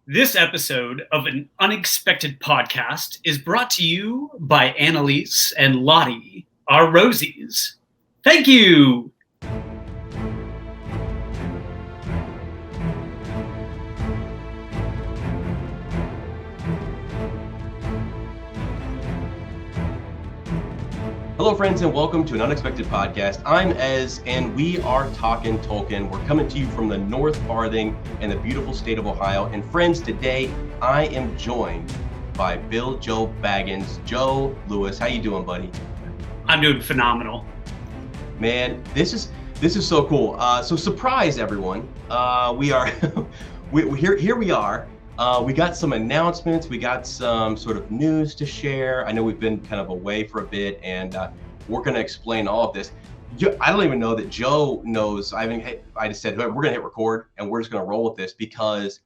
This episode of an unexpected podcast is brought to you by Annalise and Lottie, our Rosies. Thank you. Hello, friends, and welcome to an unexpected podcast. I'm Ez, and we are talking Tolkien. We're coming to you from the North Farthing in the beautiful state of Ohio. And friends, today I am joined by Biljo Baggins. Joe Lewis, how you doing, buddy? I'm doing phenomenal. Man, this is so cool. So surprise, everyone. We are here we are. We got some announcements. We got some sort of news to share. I know we've been kind of away for a bit, and we're going to explain all of this. I don't even know that Joe knows. I just said, we're going to hit record, and we're just going to roll with this because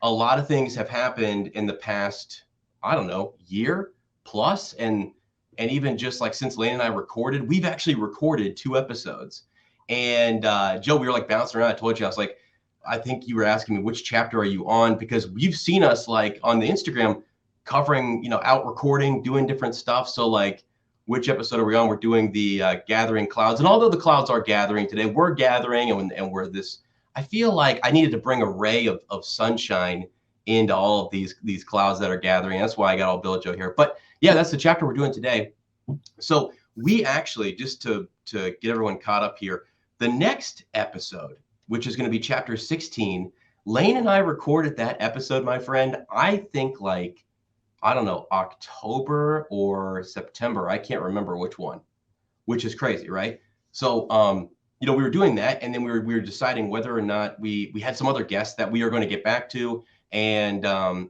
a lot of things have happened in the past, I don't know, year plus. And even just like since Lane and I recorded, we've actually recorded 2 episodes. And Joe, we were like bouncing around. I told you, I was like, I think you were asking me which chapter are you on, because you've seen us like on the Instagram covering, out recording, doing different stuff. So like, which episode are we on? We're doing the gathering clouds. And although the clouds are gathering today, we're gathering and we're this, I feel like I needed to bring a ray of sunshine into all of these clouds that are gathering. That's why I got all Biljo here. But yeah, that's the chapter we're doing today. So we actually, just to get everyone caught up here, the next episode, which is going to be chapter 16. Lane and I recorded that episode, my friend. I think like, I don't know, October or September. I can't remember which one, which is crazy, right? So, we were doing that, and then we were deciding whether or not we had some other guests that we are going to get back to. And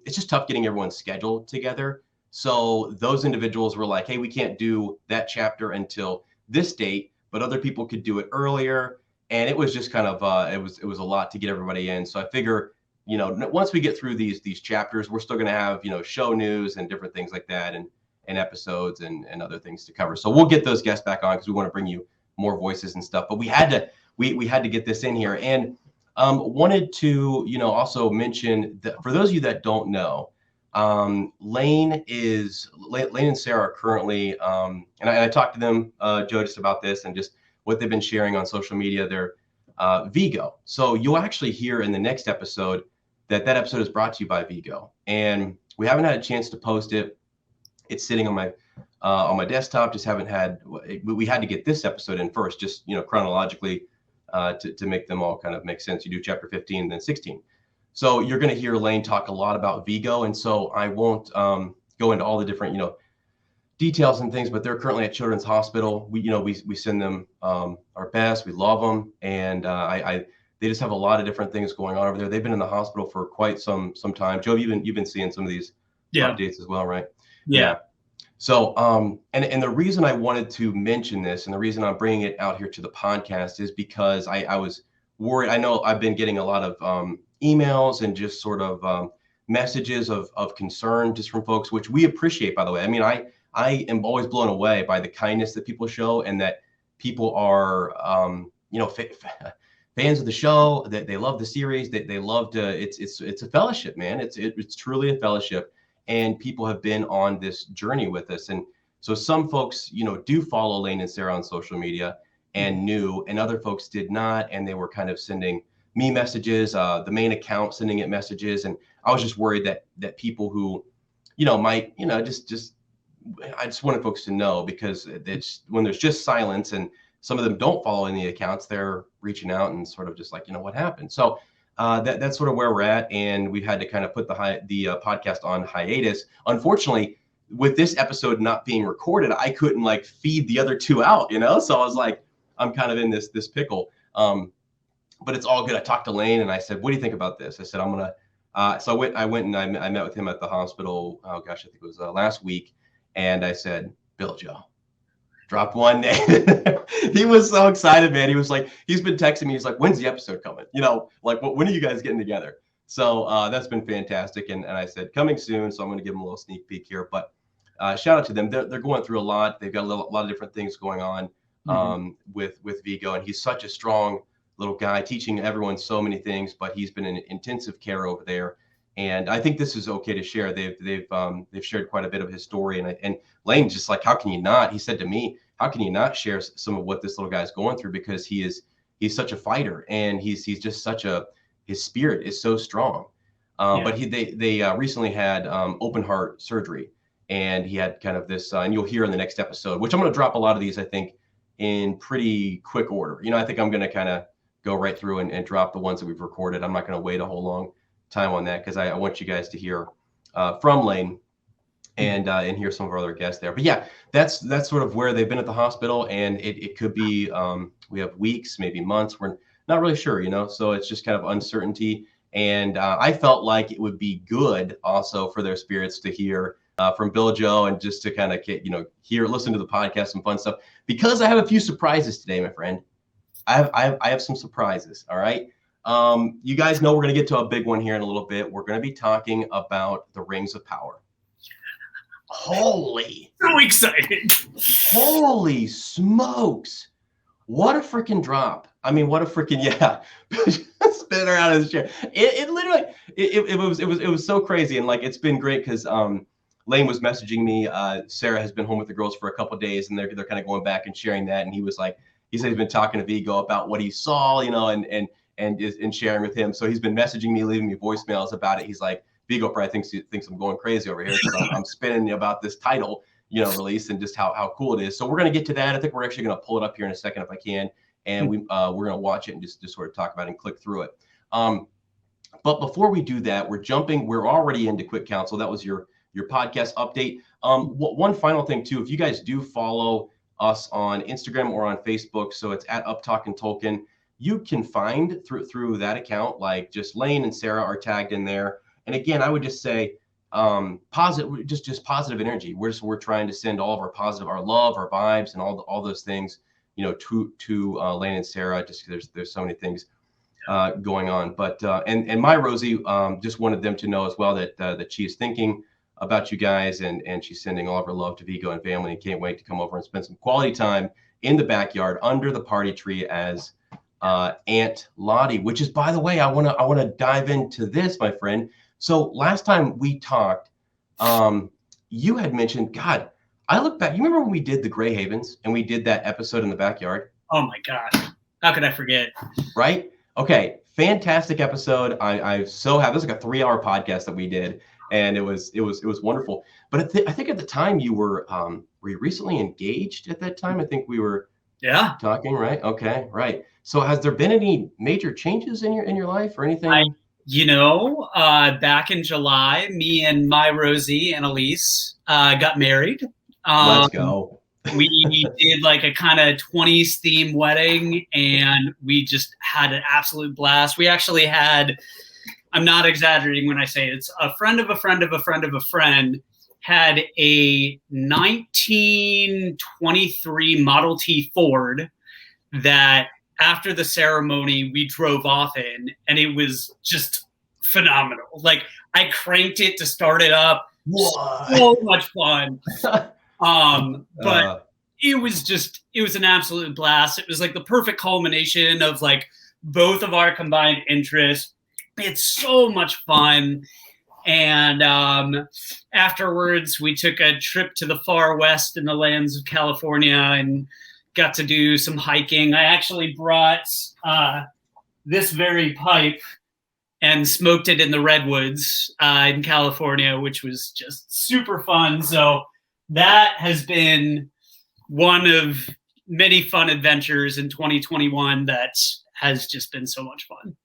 it's just tough getting everyone's schedule together. So those individuals were like, hey, we can't do that chapter until this date, but other people could do it earlier. And it was just kind of it was a lot to get everybody in. So I figure, once we get through these chapters, we're still going to have, show news and different things like that, and episodes and other things to cover. So we'll get those guests back on because we want to bring you more voices and stuff. But we had to get this in here, and wanted to also mention that for those of you that don't know, Lane and Sarah are currently and I talked to them, Joe, just about this and just what they've been sharing on social media. They're Vigo. So you'll actually hear in the next episode that episode is brought to you by Vigo. And we haven't had a chance to post it. It's sitting on my desktop. Just haven't had. We had to get this episode in first, just chronologically, to make them all kind of make sense. You do chapter 15 and then 16. So you're going to hear Lane talk a lot about Vigo, and so I won't go into all the different details and things, but they're currently at Children's Hospital. We send them our best. We love them, and they just have a lot of different things going on over there. They've been in the hospital for quite some time. Joe, you've been seeing some of these updates as well, right? Yeah. So and the reason I wanted to mention this, and the reason I'm bringing it out here to the podcast, is because I was worried. I know I've been getting a lot of emails and just sort of messages of concern just from folks, which we appreciate, by the way. I mean, I am always blown away by the kindness that people show, and that people are, fans of the show, that they love the series, that they love to. It's a fellowship, man. It's truly a fellowship, and people have been on this journey with us. And so some folks, do follow Lane and Sarah on social media and knew, and other folks did not, and they were kind of sending me messages, the main account sending it messages, and I was just worried that people who, might, just. I just wanted folks to know, because it's when there's just silence and some of them don't follow any accounts, they're reaching out and sort of just like, what happened? So that's sort of where we're at. And we've had to kind of put the podcast on hiatus. Unfortunately, with this episode not being recorded, I couldn't like feed the other 2 out, So I was like, I'm kind of in this pickle. But it's all good. I talked to Lane and I said, what do you think about this? I said, I'm going to, so I went and I met with him at the hospital. Oh gosh, I think it was last week. And I said, Biljo, dropped one name. He was so excited, man. He was like, he's been texting me. He's like, when's the episode coming? Like, when are you guys getting together? So that's been fantastic. And I said, coming soon. So I'm going to give him a little sneak peek here. But shout out to them. They're going through a lot. They've got a lot of different things going on with Vigo. And he's such a strong little guy, teaching everyone so many things. But he's been in intensive care over there. And I think this is okay to share. They've shared quite a bit of his story, and Lane's just like, how can you not? He said to me, how can you not share some of what this little guy's going through, because he's such a fighter, and he's just his spirit is so strong. But they recently had open heart surgery, and he had kind of this, and you'll hear in the next episode, which I'm going to drop a lot of these, I think, in pretty quick order. I think I'm going to kind of go right through and drop the ones that we've recorded. I'm not going to wait a whole long time on that, because I want you guys to hear from Lane and hear some of our other guests there. But yeah, that's sort of where they've been at the hospital, and it could be we have weeks, maybe months. We're not really sure, so it's just kind of uncertainty. And I felt like it would be good also for their spirits to hear from Biljo, and just to kind of get, listen to the podcast, some fun stuff, because I have a few surprises today, my friend. I have some surprises. All right. You guys know we're going to get to a big one here in a little bit. We're going to be talking about the Rings of Power. Holy. So excited. Holy smokes. What a freaking drop. I mean, what a freaking, yeah. Spin her out of his chair. It literally, it was so crazy. And like, it's been great because Lane was messaging me. Sarah has been home with the girls for a couple of days, and they're kind of going back and sharing that. And he said he's been talking to Vigo about what he saw, and sharing with him. So he's been messaging me, leaving me voicemails about it. He's like, Vigo probably thinks I'm going crazy over here because I'm spinning about this title, release, and just how cool it is. So we're going to get to that. I think we're actually going to pull it up here in a second if I can. And we're going to watch it and just sort of talk about it and click through it. But before we do that, we're already into Quick Counsel. That was your podcast update. One final thing too, if you guys do follow us on Instagram or on Facebook, so it's at Up Talking Tolkien, you can find through that account, like just Lane and Sarah are tagged in there. And again, I would just say positive, just positive energy. We're trying to send all of our positive, our love, our vibes, and all those things, to Lane and Sarah, just because there's so many things going on. But and my Rosie just wanted them to know as well that she is thinking about you guys, and she's sending all of her love to Vigo and family, and can't wait to come over and spend some quality time in the backyard under the party tree as Aunt Lottie, which is, by the way, I want to dive into this, my friend. So last time we talked, you had mentioned, God, I look back, you remember when we did the Grey Havens and we did that episode in the backyard? Oh my gosh. How could I forget? Right? Okay. Fantastic episode. I so happy. It was like a 3-hour podcast that we did, and it was wonderful. But I think at the time you were you recently engaged at that time? I think we were talking, right? Okay. Right. So has there been any major changes in your life or anything? Back in July, me and my Rosie, Annalise, got married. Let's go. We did like a kind of 20s theme wedding, and we just had an absolute blast. We actually had, I'm not exaggerating when I say it's a friend of a friend of a friend of a friend had a 1923 Model T Ford that after the ceremony we drove off in, and it was just phenomenal. Like, I cranked it to start it up. What? So much fun. But it was an absolute blast. It was like the perfect culmination of like both of our combined interests. It's so much fun. And afterwards, we took a trip to the far west in the lands of California and got to do some hiking. I actually brought this very pipe and smoked it in the redwoods in California, which was just super fun. So that has been one of many fun adventures in 2021 that has just been so much fun.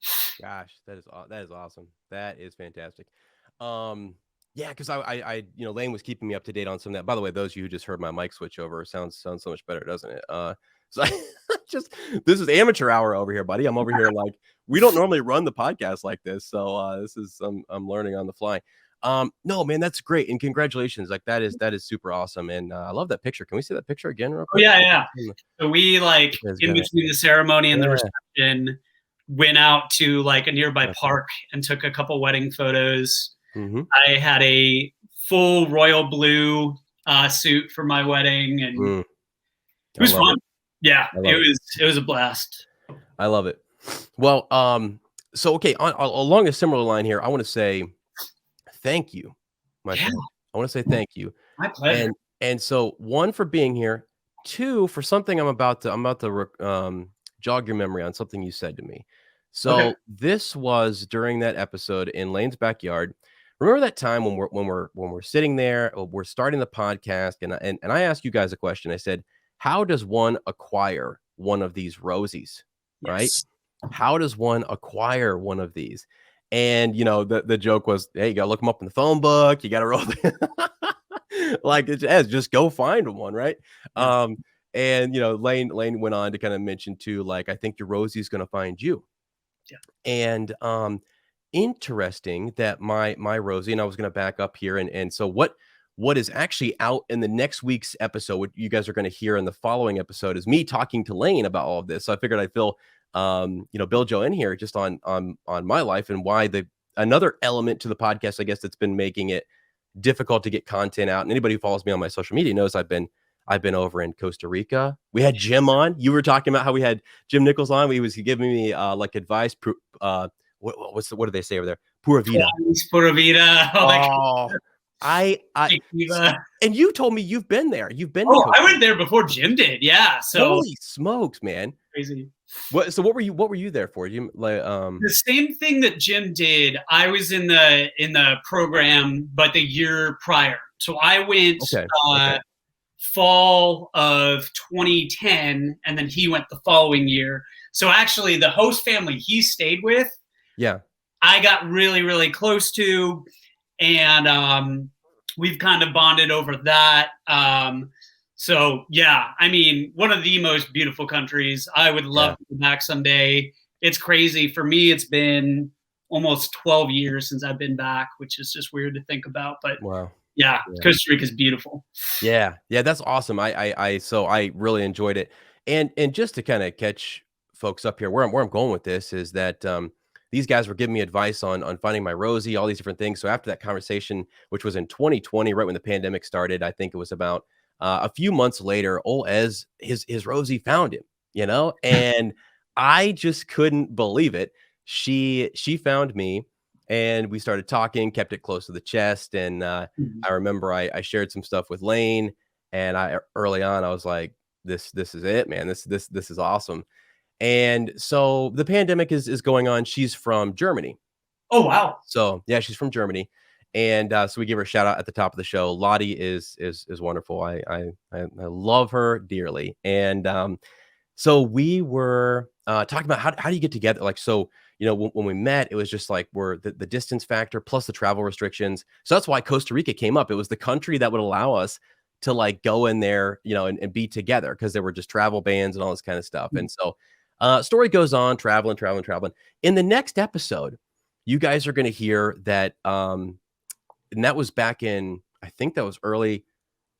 Gosh, that is awesome. That is fantastic. Yeah, because I Lane was keeping me up to date on some of that. By the way, those of you who just heard my mic switch over, sounds so much better, doesn't it? So this is amateur hour over here, buddy. I'm over here like, we don't normally run the podcast like this, so this is I'm learning on the fly. No, man, that's great, and congratulations. Like, that is super awesome, and I love that picture. Can we see that picture again real quick? Oh, yeah. So we in between the ceremony and the reception went out to like a nearby park and took a couple wedding photos. Mm-hmm. I had a full royal blue suit for my wedding, and it was fun. Yeah, it was a blast. I love it. Well, so okay, along a similar line here, I want to say, thank you, my Yeah, friend. I want to say thank you. my pleasure. And so, one, for being here. Two, for something I'm about to jog your memory on something you said to me. Okay. So this was during that episode in Lane's backyard. Remember that time when we're sitting there, we're starting the podcast, and I asked you guys a question. I said, "How does one acquire one of these rosies?" Right? Yes. How does one acquire one of these? And the joke was, hey, you gotta look them up in the phone book. You gotta roll like it's just go find one, right? Yes. And Lane went on to kind of mention too, like, I think your Rosie's gonna find you. Yeah. And interesting that my Rosie, and I was gonna back up here, and so what is actually out in the next week's episode, what you guys are gonna hear in the following episode, is me talking to Lane about all of this. So I figured I'd fill Biljo in here just on my life and why another element to the podcast, I guess, that's been making it difficult to get content out. And anybody who follows me on my social media knows I've been over in Costa Rica. We had Jim on. You were talking about how we had Jim Nichols on. He was giving me like advice. What do they say over there? Pura vida. Pura vida. Oh, I Tequila. and you told me you've been there. You've been. Oh, I went there before Jim did. Yeah. So holy smokes, man! crazy. So what were you there for? You like the same thing that Jim did. I was in the program, but the year prior. So I went fall of 2010, and then he went the following year. So actually, the host family he stayed with, I got really, really close to, and we've kind of bonded over that. So yeah, I mean, one of the most beautiful countries. I would love to go back someday. It's crazy. For me, it's been almost 12 years since I've been back, which is just weird to think about. But wow. Yeah, Costa Rica is beautiful. Yeah, that's awesome. So I really enjoyed it. And just to kind of catch folks up here, where I'm going with this is that these guys were giving me advice on finding my Rosie, all these different things. So after that conversation, which was in 2020, right when the pandemic started, I think it was about a few months later, old Ez, his Rosie found him, and I just couldn't believe it. She found me. And we started talking, kept it close to the chest. And I remember I shared some stuff with Lane, and early on I was like, this is it, man. This is awesome. And so the pandemic is going on. She's from Germany. Oh, wow. So yeah, she's from Germany. And so we give her a shout out at the top of the show. Lottie is wonderful. I love her dearly. And so we were talking about how do you get together? Like, so, when we met, it was just like the distance factor plus the travel restrictions. So that's why Costa Rica came up. It was the country that would allow us to like go in there, and be together, because there were just travel bans and all this kind of stuff. And so story goes on, traveling. In the next episode, you guys are going to hear that, and that was back in, I think that was early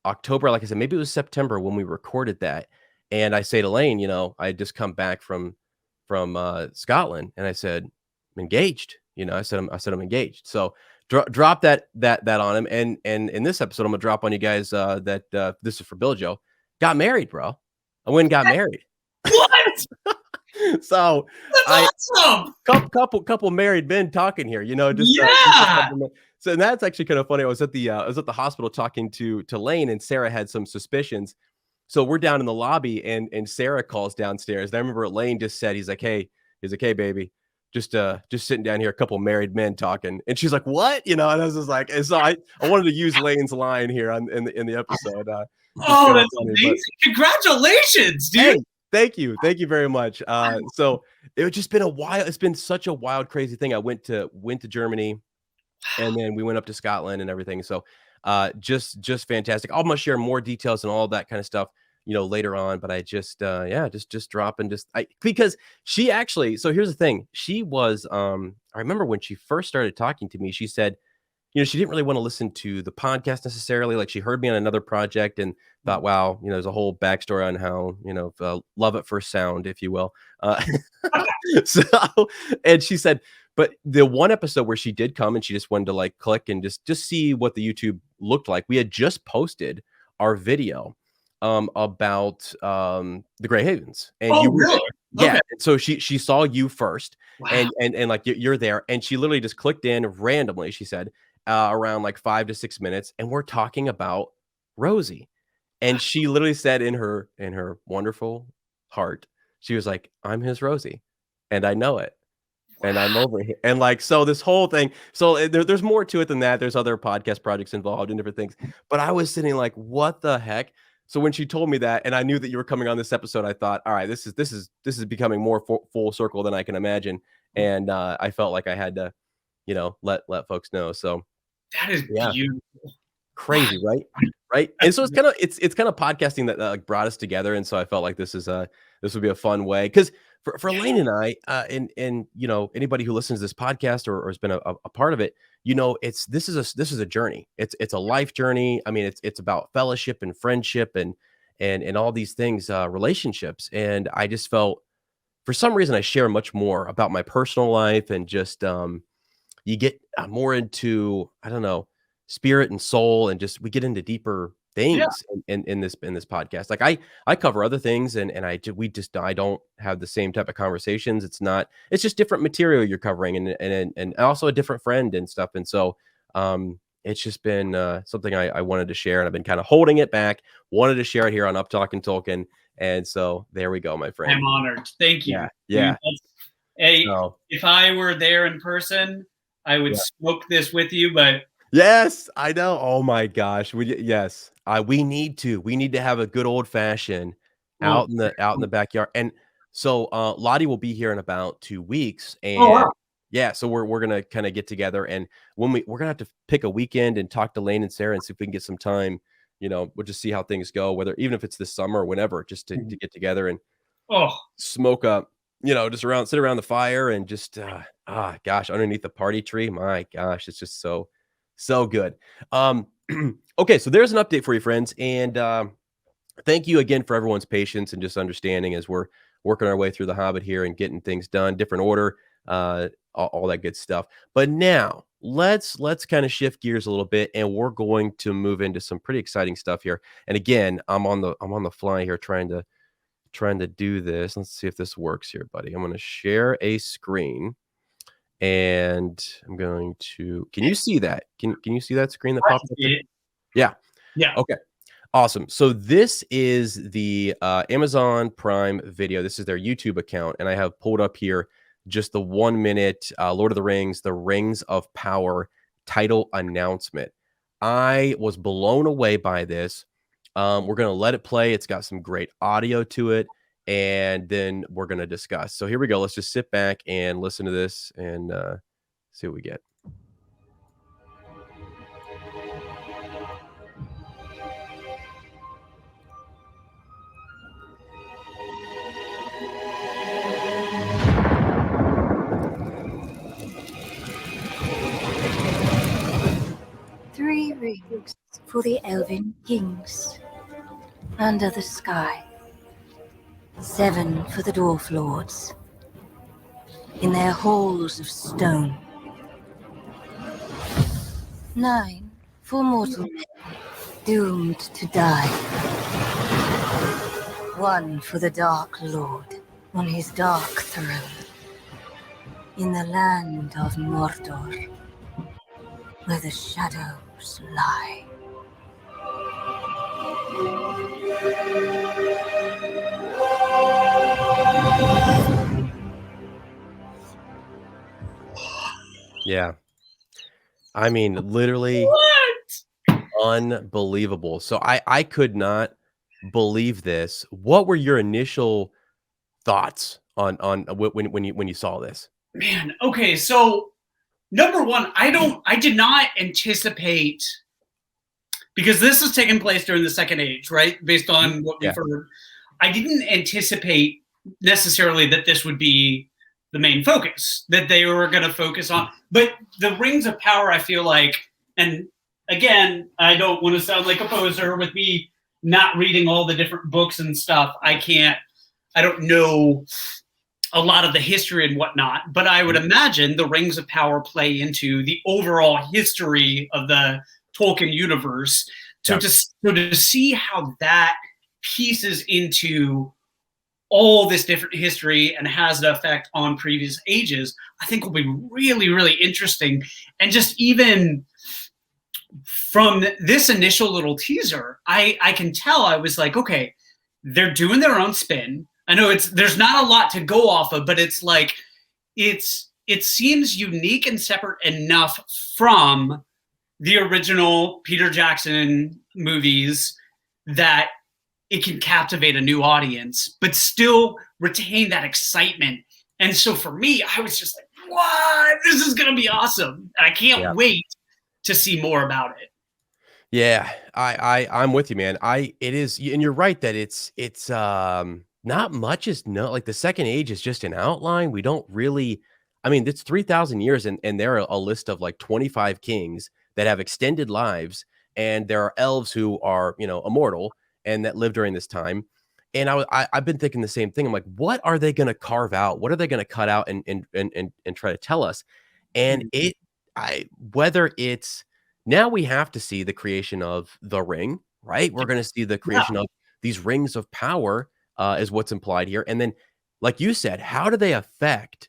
October. Like I said, maybe it was September when we recorded that. And I say to Lane, I had just come back from Scotland, and I said, I'm engaged. I said I'm engaged. So drop that on him. And in this episode, I'm gonna drop on you guys that this is for Biljo. Got married, bro. I went and got married. What? So that's awesome. Couple married men talking here. So and that's actually kind of funny. I was at the hospital talking to Lane, and Sarah had some suspicions. So we're down in the lobby, and Sarah calls downstairs. And I remember Lane just said, he's like, hey, baby, just sitting down here, a couple married men talking. And she's like, what? And I was just like, and so I wanted to use Lane's line here in the episode. Oh, that's amazing. Congratulations, dude. Hey, thank you very much. So it's just been it's been such a wild, crazy thing. I went to Germany, and then we went up to Scotland and everything. So just fantastic. I'm gonna share more details and all that kind of stuff, later on. But I just dropping because she actually. So here's the thing. She was I remember when she first started talking to me, she said, she didn't really want to listen to the podcast necessarily. Like, she heard me on another project and thought, wow, there's a whole backstory on how, love at first sound, if you will. So, and she said, but the one episode where she did come and she just wanted to like click and just see what the YouTube looked like. We had just posted our video about the Grey Havens, and you were really? there. Yeah. Okay. So she saw you first. Wow. And like you're there, and she literally just clicked in randomly, she said, around like 5 to 6 minutes, and we're talking about Rosie. And she literally said in her wonderful heart, she was like, "I'm his Rosie, and I know it, and I'm over here." And like, so this whole thing, so there's more to it than that. There's other podcast projects involved and different things. But I was sitting like, what the heck? So when she told me that, and I knew that you were coming on this episode, I thought, all right, this is becoming more full circle than I can imagine. And I felt like I had to, let folks know. So That is beautiful. crazy, right? Right. And so it's kind of podcasting that like brought us together. And so I felt like this would be a fun way, because for Lane and I, and anybody who listens to this podcast or has been a part of it, this is a journey. It's a life journey. I mean, it's about fellowship and friendship and all these things, relationships. And I just felt, for some reason, I share much more about my personal life, and just you get more into, I don't know, spirit and soul, and just we get into deeper things in this podcast. Like I cover other things, and I don't have the same type of conversations. It's just different material you're covering, and also a different friend and stuff. And so it's just been something I wanted to share, and I've been kind of holding it back, wanted to share it here on Up Talking Tolkien. And so there we go, my friend. I'm honored. Thank you. Yeah. Dude, if I were there in person, I would smoke this with you, but yes, I know. Oh my gosh. We need to have a good old fashioned out in the backyard. And so Lottie will be here in about 2 weeks. And so we're gonna kind of get together, and when we're gonna have to pick a weekend and talk to Lane and Sarah and see if we can get some time. We'll just see how things go, even if it's this summer or whenever, just to get together and smoke up, just sit around the fire and just underneath the party tree. My gosh, it's just so good. Okay, so there's an update for you, friends, and thank you again for everyone's patience and just understanding as we're working our way through the Hobbit here and getting things done, different order, all that good stuff. But now let's kind of shift gears a little bit, and we're going to move into some pretty exciting stuff here. And again, I'm on the fly here trying to do this. Let's see if this works here, buddy. I'm going to share a screen, and I'm going to. Can you see that? Can you see that screen that popped up? Yeah. Okay. Awesome. So this is the Amazon Prime Video. This is their YouTube account, and I have pulled up here just the 1 minute Lord of the Rings, The Rings of Power title announcement. I was blown away by this. We're going to let it play. It's got some great audio to it, and then we're going to discuss. So here we go. Let's just sit back and listen to this and see what we get. Three rings for the elven kings under the sky. 7 for the dwarf lords in their halls of stone. 9 for mortal men doomed to die. 1 for the Dark Lord on his dark throne in the land of Mordor, where the shadows lie. Yeah. I mean, literally unbelievable. So I could not believe this. What were your initial thoughts on when you saw this? Man, okay, so number one, I did not anticipate, because this is taking place during the Second Age, right? Based on what we've heard. I didn't anticipate necessarily that this would be the main focus, that they were going to focus on. But the Rings of Power, I feel like, and again, I don't want to sound like a poser with me not reading all the different books and stuff. I don't know a lot of the history and whatnot, but I would imagine the Rings of Power play into the overall history of the Tolkien universe. So to see how that pieces into all this different history and has an effect on previous ages, I think will be really, really interesting. And just even from this initial little teaser, I can tell, I was like, okay, they're doing their own spin. I know there's not a lot to go off of, but it's like, it seems unique and separate enough from the original Peter Jackson movies that it can captivate a new audience, but still retain that excitement. And so for me, I was just like, what? This is going to be awesome. And I can't wait to see more about it. Yeah, I'm with you, man. It is, and you're right that it's not much is like the second age is just an outline. We don't really, I mean, it's 3,000 years and there are a list of like 25 kings that have extended lives, and there are elves who are, immortal and that live during this time. And I've been thinking the same thing. I'm like, what are they going to carve out? What are they going to cut out and try to tell us? And whether it's, now we have to see the creation of the ring, right? We're going to see the creation of these rings of power is what's implied here. And then, like you said, how do they affect?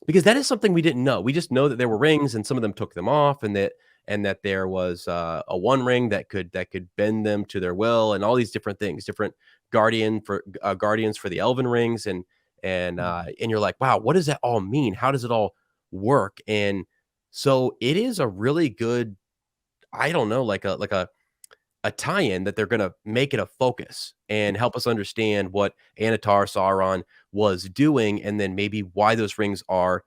Because that is something we didn't know. We just know that there were rings and some of them took them off, and that there was a one ring that could bend them to their will, and all these different things, different guardians for the elven rings. And you're like, wow, what does that all mean? How does it all work? And so it is a really good, I don't know, like a tie-in that they're going to make it a focus and help us understand what Anatar Sauron was doing, and then maybe why those rings are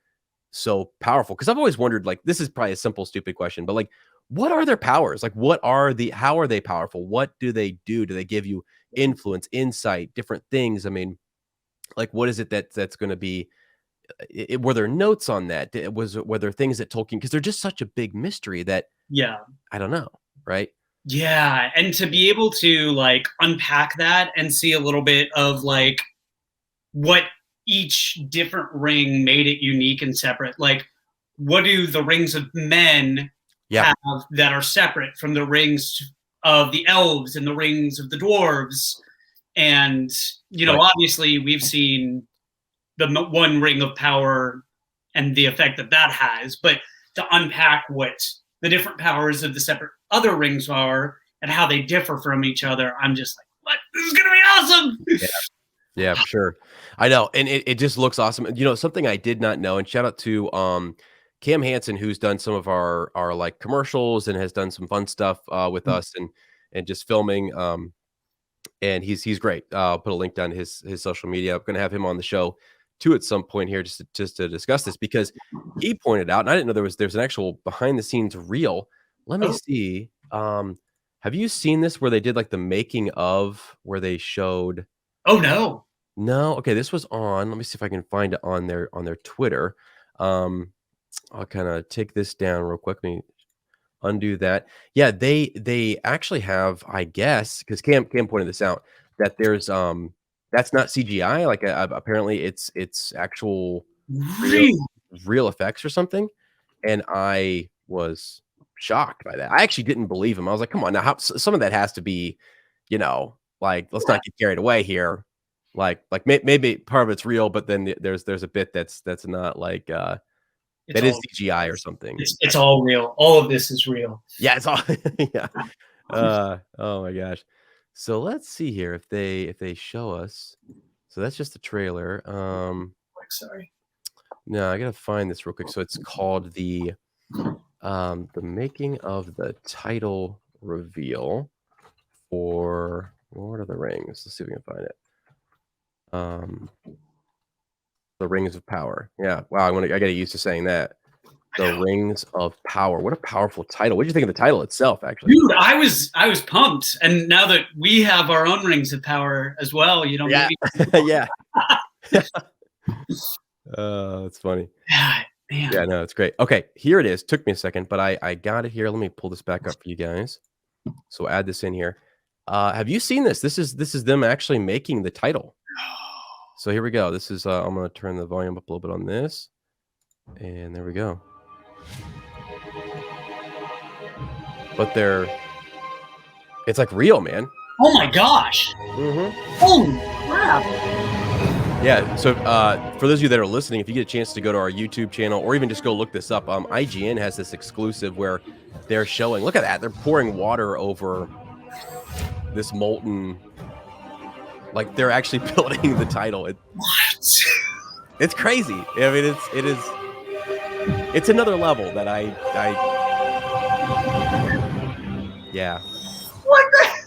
so powerful. Because I've always wondered, like, this is probably a simple, stupid question, but like, what are their powers? Like, how are they powerful? What do they do? Do they give you influence, insight, different things? I mean, like, what is it that's going to be? Were there notes on that? Were there things that Tolkien, because they're just such a big mystery that, I don't know, right? Yeah, and to be able to like unpack that and see a little bit of like what each different ring made it unique and separate. Like, what do the rings of men have that are separate from the rings of the elves and the rings of the dwarves? And, obviously we've seen the one ring of power and the effect that has, but to unpack what the different powers of the separate other rings are and how they differ from each other, I'm just like, what? This is going to be awesome. Yeah, for sure. I know. And it just looks awesome. Something I did not know, and shout out to Cam Hansen, who's done some of our like commercials and has done some fun stuff with us and just filming. And he's great. I'll put a link down to his social media. I'm going to have him on the show too at some point here just to discuss this, because he pointed out, and I didn't know there's an actual behind the scenes reel. Let me see. Have you seen this where they did like the making of, where they showed? Oh no. Okay, this was on. Let me see if I can find it on their Twitter. I'll kind of take this down real quick. Let me undo that. Yeah, they actually have, I guess, because Cam pointed this out, that there's that's not CGI. Like apparently it's actual real effects or something. And I was shocked by that. I actually didn't believe him. I was like, come on, now some of that has to be, like, let's not get carried away here. Like maybe part of it's real, but then there's a bit that's not like that is CGI or something. It's all real. All of this is real. Yeah, it's all yeah. Oh my gosh. So let's see here if they show us. So that's just the trailer. Sorry. No, I gotta find this real quick. So it's called the making of the title reveal for Lord of the Rings. Let's see if we can find it. The Rings of Power. Yeah. Wow. I got used to saying that. The Rings of Power. What a powerful title. What did you think of the title itself, actually? Dude, I was pumped. And now that we have our own Rings of Power as well, yeah. maybe... yeah. That's funny. Man. Yeah, no, it's great. Okay, here it is. Took me a second, but I got it here. Let me pull this back up for you guys. So add this in here. Have you seen this? This is them actually making the title. So here we go. This is I'm going to turn the volume up a little bit on this. And there we go. But it's like real, man. Oh my gosh. Mm-hmm. Holy crap. Yeah. So for those of you that are listening, if you get a chance to go to our YouTube channel or even just go look this up, IGN has this exclusive where they're showing. Look at that. They're pouring water over this molten. Like they're actually building the title. What? It's crazy. I mean, it's another level that yeah. What?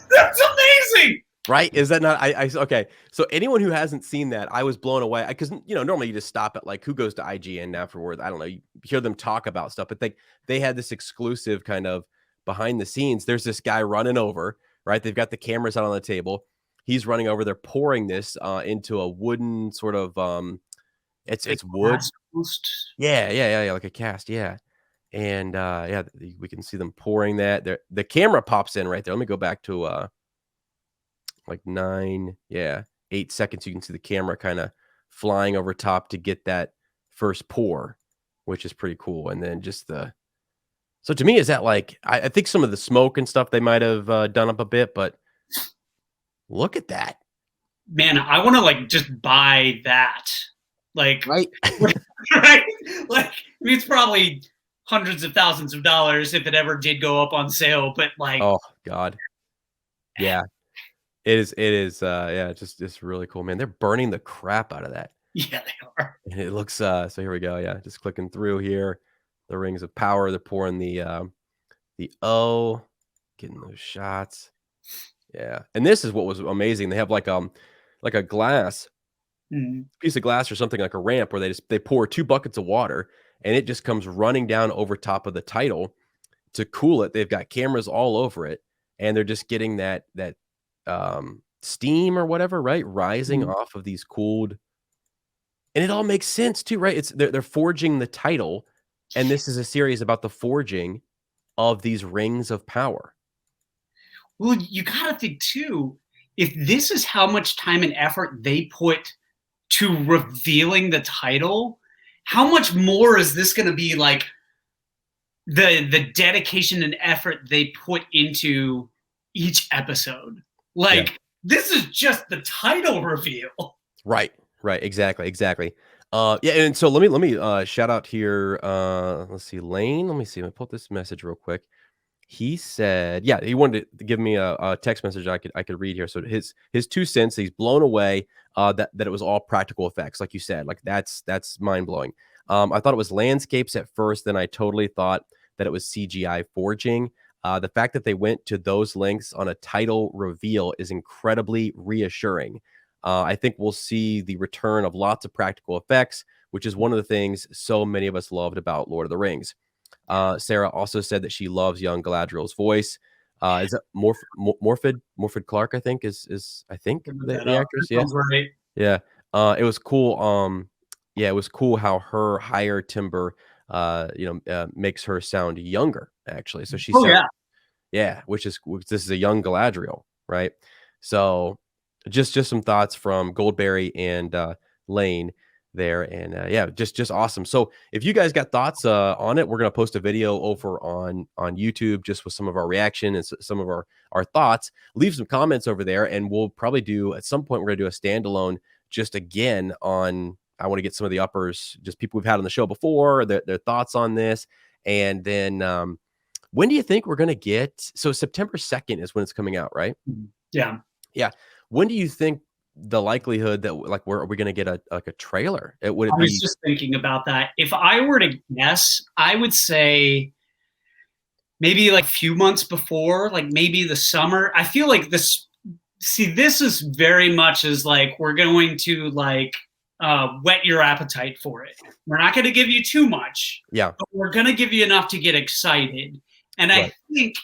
That's amazing. Right? Is that not? Okay. So anyone who hasn't seen that, I was blown away because normally you just stop at like who goes to IGN afterwards. I don't know. You hear them talk about stuff, but they had this exclusive kind of behind the scenes. There's this guy running over. Right? They've got the cameras out on the table. He's running over. They're pouring this into a wooden sort of it's wood. Yeah, like a cast. Yeah. And yeah, we can see them pouring that. The camera pops in right there. Let me go back to like 8 seconds. You can see the camera kind of flying over top to get that first pour, which is pretty cool. And then just so to me, is that like I think some of the smoke and stuff they might have done up a bit, but look at that. Man, I want to like just buy that. Like, right? Right? Like, I mean, it's probably hundreds of thousands of dollars if it ever did go up on sale, but like, oh God, yeah, it is. Yeah, it's really cool, man. They're burning the crap out of that. Yeah, they are. And it looks so here we go. Yeah, just clicking through here. The rings of power. They're pouring the O, getting those shots. Yeah, and this is what was amazing. They have like a glass. Piece of glass or something like a ramp where they pour 2 buckets of water and it just comes running down over top of the title to cool it. They've got cameras all over it and they're just getting that steam or whatever, right? Rising off of these cooled, and it all makes sense too, right? They're forging the title, and this is a series about the forging of these rings of power. Well, you gotta think too, if this is how much time and effort they put to revealing the title, how much more is this going to be like the dedication and effort they put into each episode? Like, this is just the title reveal. Right. Exactly. Yeah, and so let me shout out here. Let's see, Lane. Let me see. Let me pull up this message real quick. He said, yeah, he wanted to give me a text message I could read here. So his 2 cents, he's blown away that it was all practical effects, like you said. Like that's mind blowing. I thought it was landscapes at first, then I totally thought that it was CGI forging. The fact that they went to those lengths on a title reveal is incredibly reassuring. I think we'll see the return of lots of practical effects, which is one of the things so many of us loved about Lord of the Rings. Sarah also said that she loves young Galadriel's voice. Is it Morfydd Clark? I think is I think the actress. Yeah, right. Yeah. It was cool. Yeah, it was cool how her higher timbre, makes her sound younger. Actually, so she. Which this is a young Galadriel, right? So, just some thoughts from Goldberry and Lane there, and just awesome. So if you guys got thoughts on it, we're gonna post a video over on YouTube just with some of our reaction and some of our thoughts. Leave some comments over there, and we'll probably do at some point, we're gonna do a standalone just again on, I want to get some of the uppers, just people we've had on the show before, their thoughts on this. And then when do you think we're gonna get, so September 2nd is when it's coming out, right? Yeah When do you think the likelihood that like are we going to get a trailer? I was just thinking about that. If I were to guess, I would say maybe like a few months before, like maybe the summer. I feel like this is very much as like we're going to like whet your appetite for it. We're not going to give you too much, but we're going to give you enough to get excited. And I think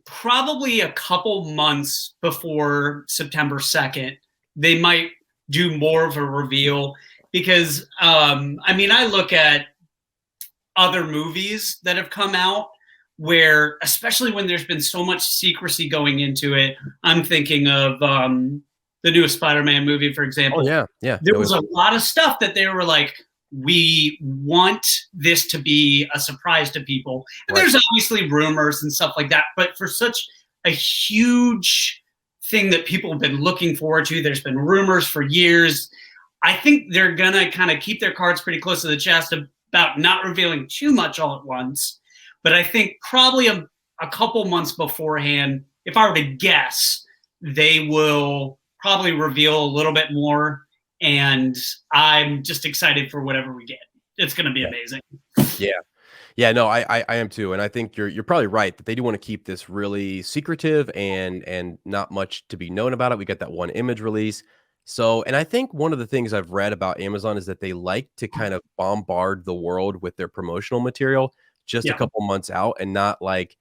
probably a couple months before September 2nd, they might do more of a reveal because, I look at other movies that have come out where, especially when there's been so much secrecy going into it, I'm thinking of the newest Spider-Man movie, for example. Oh, yeah. There was a lot of stuff that they were like, we want this to be a surprise to people. And there's obviously rumors and stuff like that. But for such a huge thing that people have been looking forward to. There's been rumors for years. I think they're gonna kind of keep their cards pretty close to the chest about not revealing too much all at once. But I think probably a couple months beforehand, if I were to guess, they will probably reveal a little bit more. And I'm just excited for whatever we get. It's going to be amazing. Yeah, no, I am too, and I think you're probably right that they do want to keep this really secretive and not much to be known about it. We got that one image release. So, and I think one of the things I've read about Amazon is that they like to kind of bombard the world with their promotional material just a couple months out, and not like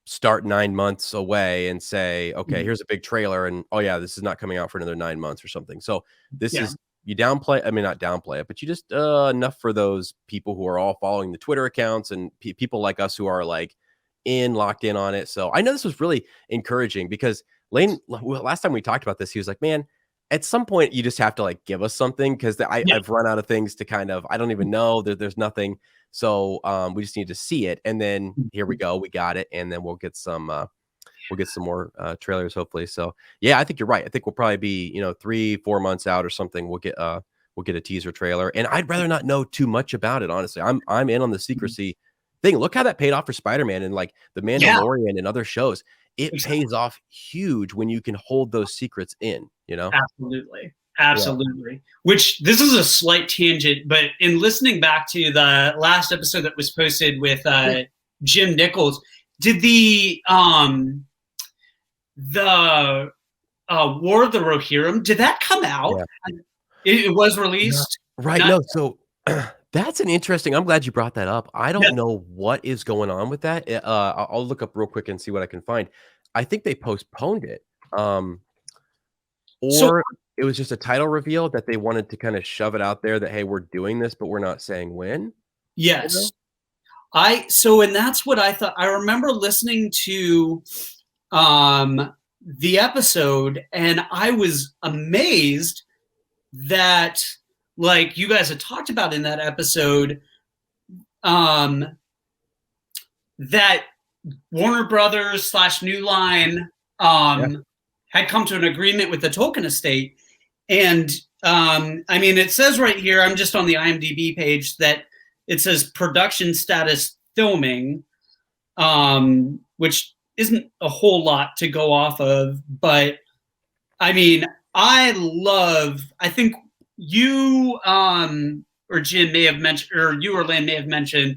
start 9 months away and say, okay, here's a big trailer, and oh yeah, this is not coming out for another 9 months or something. So this is, you downplay, I mean, not downplay it, but you just enough for those people who are all following the Twitter accounts and people like us who are like locked in on it. So I know this was really encouraging because Lane, last time we talked about this, he was like, man, at some point you just have to like give us something, because I've run out of things to kind of, I don't even know, there's nothing. So we just need to see it, and then here we go, we got it, and then we'll get some more trailers hopefully. So yeah, I think you're right. I think we'll probably be 3-4 months out or something. We'll get a teaser trailer, and I'd rather not know too much about it. Honestly, I'm in on the secrecy thing. Look how that paid off for Spider-Man and like the Mandalorian and other shows. It pays off huge when you can hold those secrets in. Absolutely. Which, this is a slight tangent, but in listening back to the last episode that was posted with Jim Nichols, did the War of the Rohirrim, did that come out? It was released? Right. No. So that's an interesting, I'm glad you brought that up. I don't know what is going on with that. I'll look up real quick and see what I can find. I think they postponed it. Or it was just a title reveal that they wanted to kind of shove it out there that, hey, we're doing this, but we're not saying when. Yes. And that's what I thought. I remember listening to the episode, and I was amazed that, like you guys had talked about in that episode, that Warner Brothers / New Line had come to an agreement with the Tolkien estate. And I mean, it says right here, I'm just on the IMDb page, that it says production status filming, which isn't a whole lot to go off of. But I mean, I think you or Jim may have mentioned, or you or Lynn may have mentioned,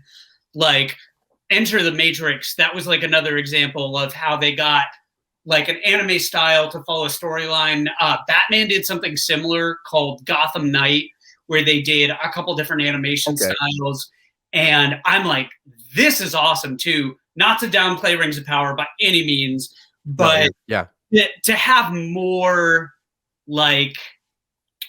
like Enter the Matrix. That was like another example of how they got like an anime style to follow a storyline. Batman did something similar called Gotham Knight, where they did a couple different animation styles. And I'm like, this is awesome too. Not to downplay Rings of Power by any means, but to have more like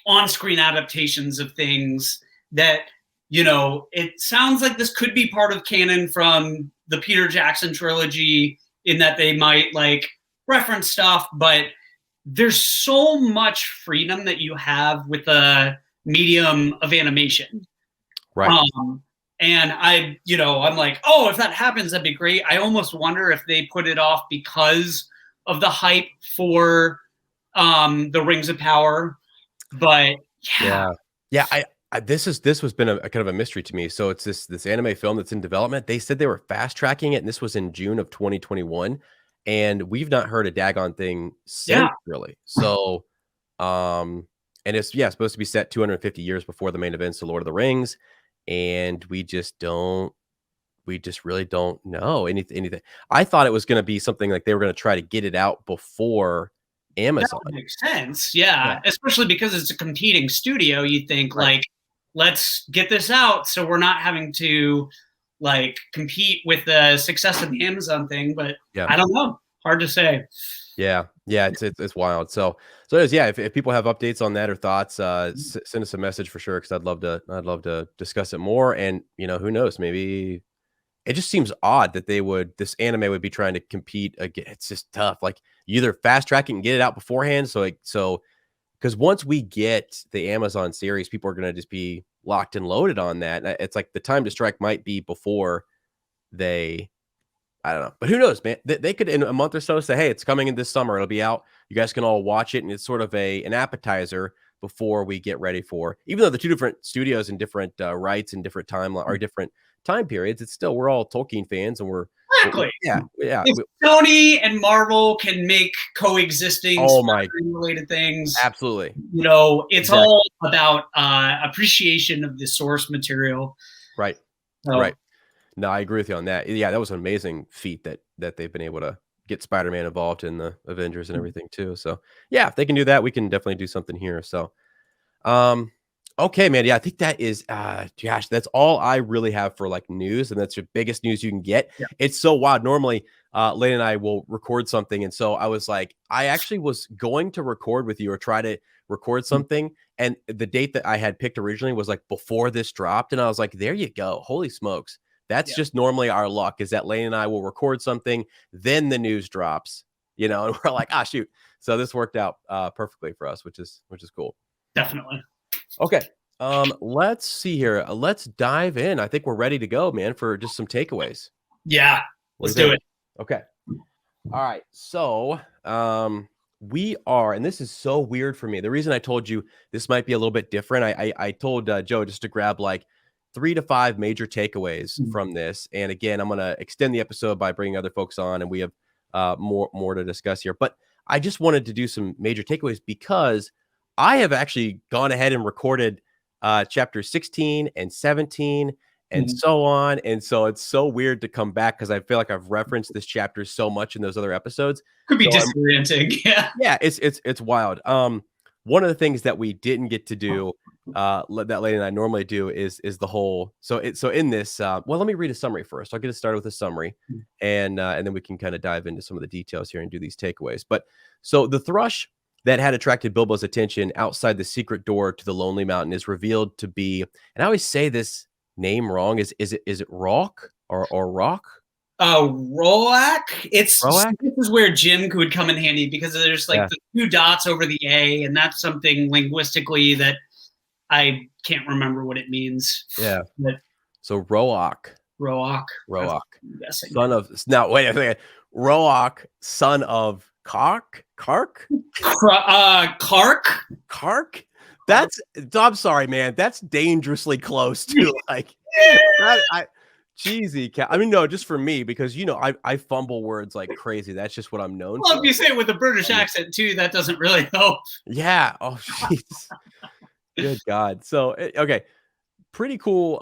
on-screen adaptations of things that, it sounds like this could be part of canon from the Peter Jackson trilogy, in that they might like reference stuff, but there's so much freedom that you have with the medium of animation. Right. And I'm like, oh, if that happens, that'd be great. I almost wonder if they put it off because of the hype for the Rings of Power. But this has been a kind of a mystery to me. So it's this anime film that's in development. They said they were fast tracking it, and this was in June of 2021. And we've not heard a daggone thing since, really. So, and it's supposed to be set 250 years before the main events of Lord of the Rings, and we just really don't know anything. I thought it was going to be something like they were going to try to get it out before Amazon. That makes sense, especially because it's a competing studio. You think like, let's get this out so we're not having to like compete with the success of the Amazon thing, but I don't know. Hard to say. It's wild. So it is. If people have updates on that or thoughts, send us a message for sure, because I'd love to discuss it more. And who knows, maybe it just seems odd that this anime would be trying to compete again. It's just tough. Like, you either fast track it and get it out beforehand. So because once we get the Amazon series, people are going to just be locked and loaded on that. It's like the time to strike might be before they I don't know, but who knows, man? They could in a month or so say, "Hey, it's coming in this summer. It'll be out. You guys can all watch it," and it's sort of an appetizer before we get ready for. Even though the two different studios and different rights and different timeline or different time periods, it's still we're all Tolkien fans, and Exactly. yeah. If Sony and Marvel can make coexisting related things, absolutely. It's all about appreciation of the source material. Right. So, right. No, I agree with you on that. Yeah, that was an amazing feat that they've been able to get Spider-Man involved in the Avengers and everything too. So yeah, if they can do that, we can definitely do something here. So, okay, man. Yeah, I think that is, Josh, that's all I really have for like news, and that's the biggest news you can get. Yeah. It's so wild. Normally, Lane and I will record something, and so I was like, I actually was going to record with you or try to record something, and the date that I had picked originally was like before this dropped, and I was like, there you go, holy smokes. That's just normally our luck, is that Lane and I will record something, then the news drops, and we're like, shoot. So this worked out perfectly for us, which is cool. Definitely. Okay. Let's see here. Let's dive in. I think we're ready to go, man, for just some takeaways. Yeah, let's do it. Okay. All right. So, we are, and this is so weird for me. The reason I told you this might be a little bit different, I told Joe just to grab like 3 to 5 major takeaways from this. And again, I'm going to extend the episode by bringing other folks on, and we have more to discuss here. But I just wanted to do some major takeaways because I have actually gone ahead and recorded chapter 16 and 17 and so on. And so it's so weird to come back because I feel like I've referenced this chapter so much in those other episodes. Could be disorienting. Yeah, it's wild. One of the things that we didn't get to do that Lady and I normally do is the whole. So in this, well, let me read a summary first. I'll get us started with a summary, and then we can kind of dive into some of the details here and do these takeaways. But so the thrush that had attracted Bilbo's attention outside the secret door to the Lonely Mountain is revealed to be, and I always say this name wrong. Is it Rock or Rock? Roak. This Roak? is where Jim would come in handy because there's like the 2 dots over the A, and that's something linguistically that I can't remember what it means. Yeah. But so Roak. Son of, now wait a second. Roak, son of Kark? Kark? That's, I'm sorry, man. That's dangerously close to like, cheesy cat. I mean, no, just for me, because I fumble words like crazy. That's just what I'm known for. Well, if you say it with a British accent too, that doesn't really help. Yeah. Oh, jeez. Good God. So, okay. Pretty cool.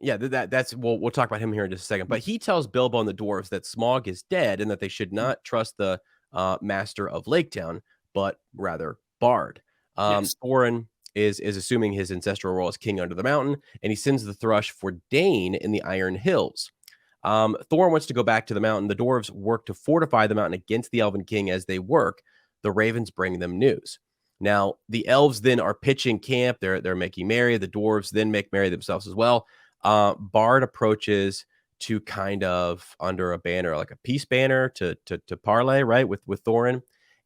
Yeah, that's we'll talk about him here in just a second. But he tells Bilbo and the dwarves that Smaug is dead and that they should not trust the master of Lake Town, but rather Bard. Thorin is assuming his ancestral role as king under the mountain, and he sends the thrush for Dane in the Iron Hills. Thorin wants to go back to the mountain. The dwarves work to fortify the mountain against the Elven King. As they work, the ravens bring them news. Now, the elves then are pitching camp. They're making merry. The dwarves then make merry themselves as well. Bard approaches to kind of under a banner, like a peace banner, to parley, right, with Thorin.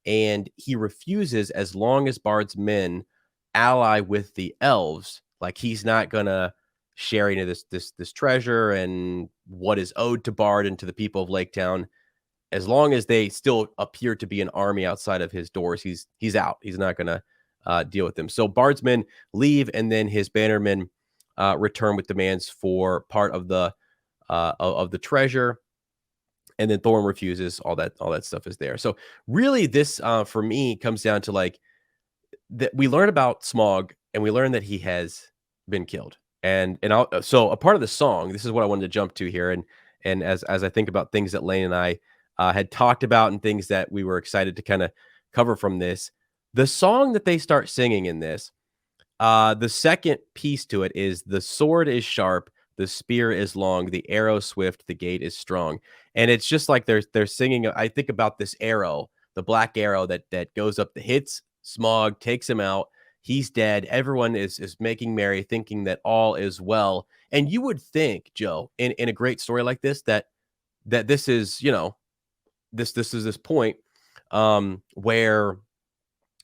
And he refuses as long as Bard's men ally with the elves. Like, he's not gonna share any of this treasure and what is owed to Bard and to the people of Lake Town. As long as they still appear to be an army outside of his doors, he's out. He's not gonna deal with them. So Bard's men leave, and then his bannermen return with demands for part of the treasure. And then Thorin refuses. All that stuff is there. So really, this for me comes down to like that we learn about Smaug, and we learn that he has been killed. And so a part of the song, this is what I wanted to jump to here. And as I think about things that Lane and I had talked about and things that we were excited to kind of cover from this, the song that they start singing in this, the second piece to it is the sword is sharp, the spear is long, the arrow swift, the gate is strong. And it's just like they're singing. I think about this arrow, the black arrow that goes up, the hits Smaug, takes him out. He's dead. Everyone is making merry, thinking that all is well. And you would think, Joe, in a great story like this, that this is, this is this point where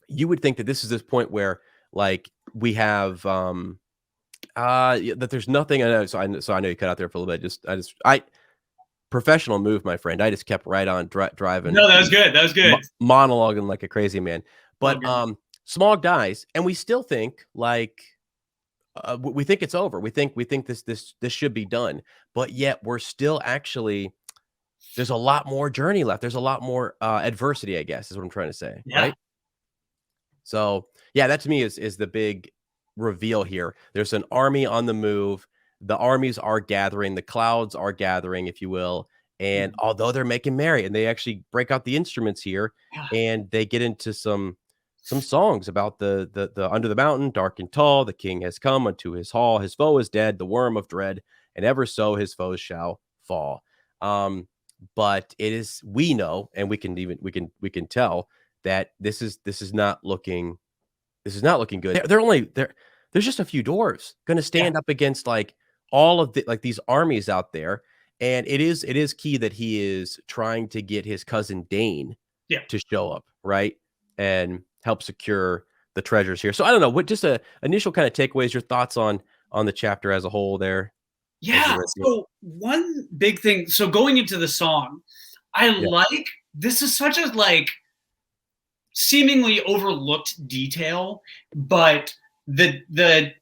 you would think that this is this point where like we have that there's nothing. I know. So I know you cut out there for a little bit. professional move, my friend. I just kept right on driving. No, that was good. That was good. Monologuing like a crazy man. But Okay. Smaug dies, and we still think like we think it's over. We think this should be done, but yet we're still actually. There's a lot more journey left. There's a lot more adversity, I guess, is what I'm trying to say, Yeah. right? So yeah, that to me is the big reveal here. There's an army on the move. The armies are gathering. The clouds are gathering, if you will. And although they're making merry, and they actually break out the instruments here, Yeah. and they get into some songs about the under the mountain, dark and tall, the king has come unto his hall. His foe is dead, the worm of dread, and ever so his foes shall fall. But it is, we know, and we can tell that this is not looking good. There's just a few dwarves going to stand up against like all of the like these armies out there, and it is key that he is trying to get his cousin Dane to show up, right, and help secure the treasures here. So I don't know, what just a initial kind of takeaways, your thoughts on the chapter as a whole there. Yeah. So one big thing. So going into the song, I like this is such a like seemingly overlooked detail, but the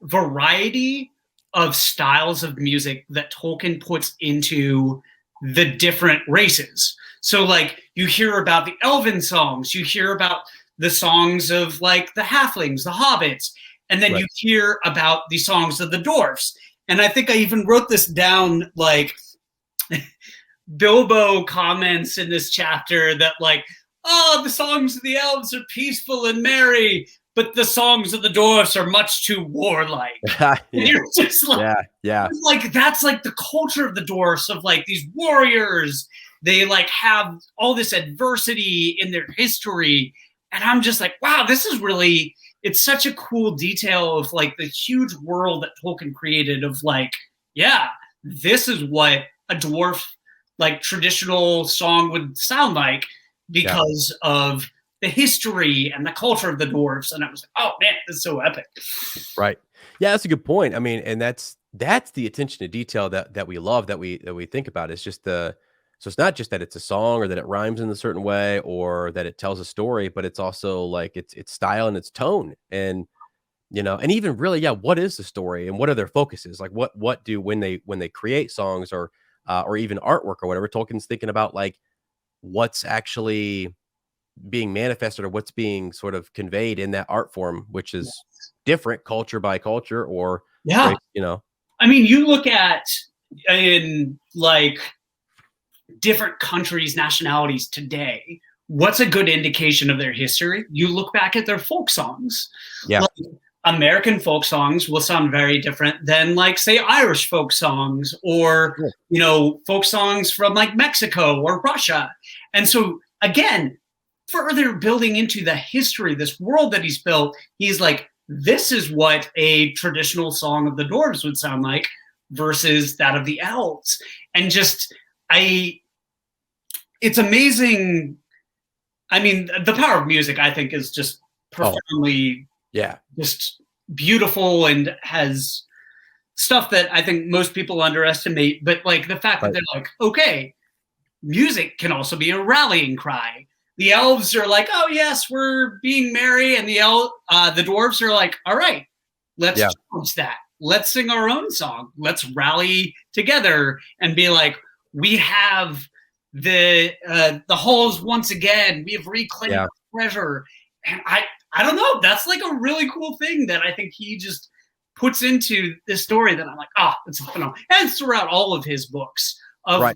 variety of styles of music that Tolkien puts into the different races. So like you hear about the elven songs, you hear about the songs of like the halflings, the hobbits, and then you hear about the songs of the dwarfs. And I think I even wrote this down, like Bilbo comments in this chapter that like, oh, the songs of the elves are peaceful and merry, but the songs of the dwarfs are much too warlike. And you're just like, like that's like the culture of the dwarfs, of like these warriors. They like have all this adversity in their history. And I'm just like, wow, this is really, it's such a cool detail of like the huge world that Tolkien created of like, yeah, this is what a dwarf like traditional song would sound like because of the history and the culture of the dwarves. And I was like, oh man, this is so epic. Right. Yeah, that's a good point. I mean, and that's the attention to detail that we love, that we think about. It's just so it's not just that it's a song or that it rhymes in a certain way or that it tells a story, but it's also like its style and its tone. And, you know, and even really, what is the story and what are their focuses? Like what do, when they create songs or even artwork or whatever, Tolkien's thinking about like what's actually being manifested or what's being sort of conveyed in that art form, which is different culture by culture or, you know, I mean, you look at in like different countries, nationalities today, what's a good indication of their history? You look back at their folk songs. Yeah. Like, American folk songs will sound very different than like say Irish folk songs or, you know, folk songs from like Mexico or Russia. And so again, further building into the history, this world that he's built, he's like, this is what a traditional song of the dwarves would sound like versus that of the elves. And just, it's amazing. I mean, the power of music, I think, is just profoundly, just beautiful and has stuff that I think most people underestimate. But like the fact that they're like, okay, music can also be a rallying cry. The elves are like, oh yes, we're being merry, and the dwarves are like, all right, let's challenge that. Let's sing our own song. Let's rally together and be like, we have the halls once again. We have reclaimed our treasure. And I don't know. That's like a really cool thing that I think he just puts into this story that I'm like, it's phenomenal. And it's throughout all of his books of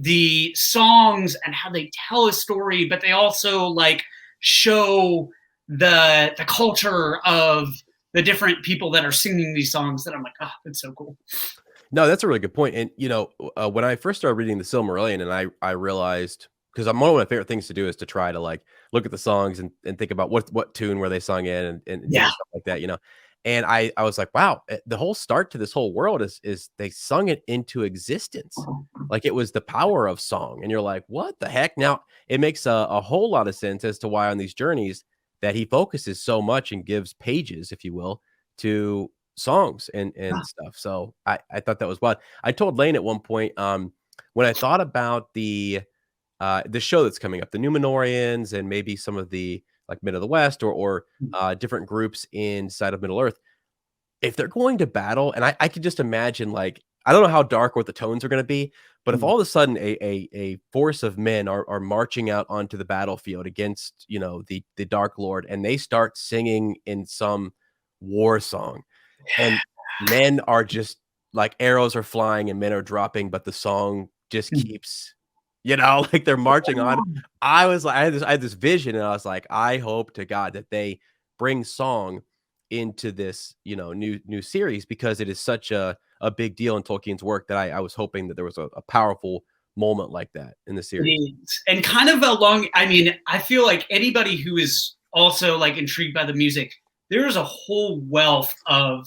the songs and how they tell a story, but they also like show the culture of the different people that are singing these songs that I'm like, it's so cool. No, that's a really good point. And, you know, when I first started reading the Silmarillion and I realized, because one of my favorite things to do is to try to like look at the songs and think about what tune were they sung in and stuff like that, you know. And I was like, wow, the whole start to this whole world is they sung it into existence. Like it was the power of song. And you're like, what the heck? Now it makes a whole lot of sense as to why on these journeys that he focuses so much and gives pages, if you will, to songs and stuff. So I thought that was wild. I told Lane at one point, when I thought about the show that's coming up, the Numenorians and maybe some of the like Mid of the West or different groups inside of Middle Earth, if they're going to battle, and I could just imagine, like, I don't know how dark what the tones are going to be, but if all of a sudden a force of men are marching out onto the battlefield against, you know, the Dark Lord, and they start singing in some war song, and men are just like arrows are flying and men are dropping, but the song just keeps, you know, like they're marching on. I was like, I had this vision, and I was like, I hope to God that they bring song into this, you know, new series, because it is such a big deal in Tolkien's work that I was hoping that there was a powerful moment like that in the series. And kind of along, I mean, I feel like anybody who is also like intrigued by the music, there is a whole wealth of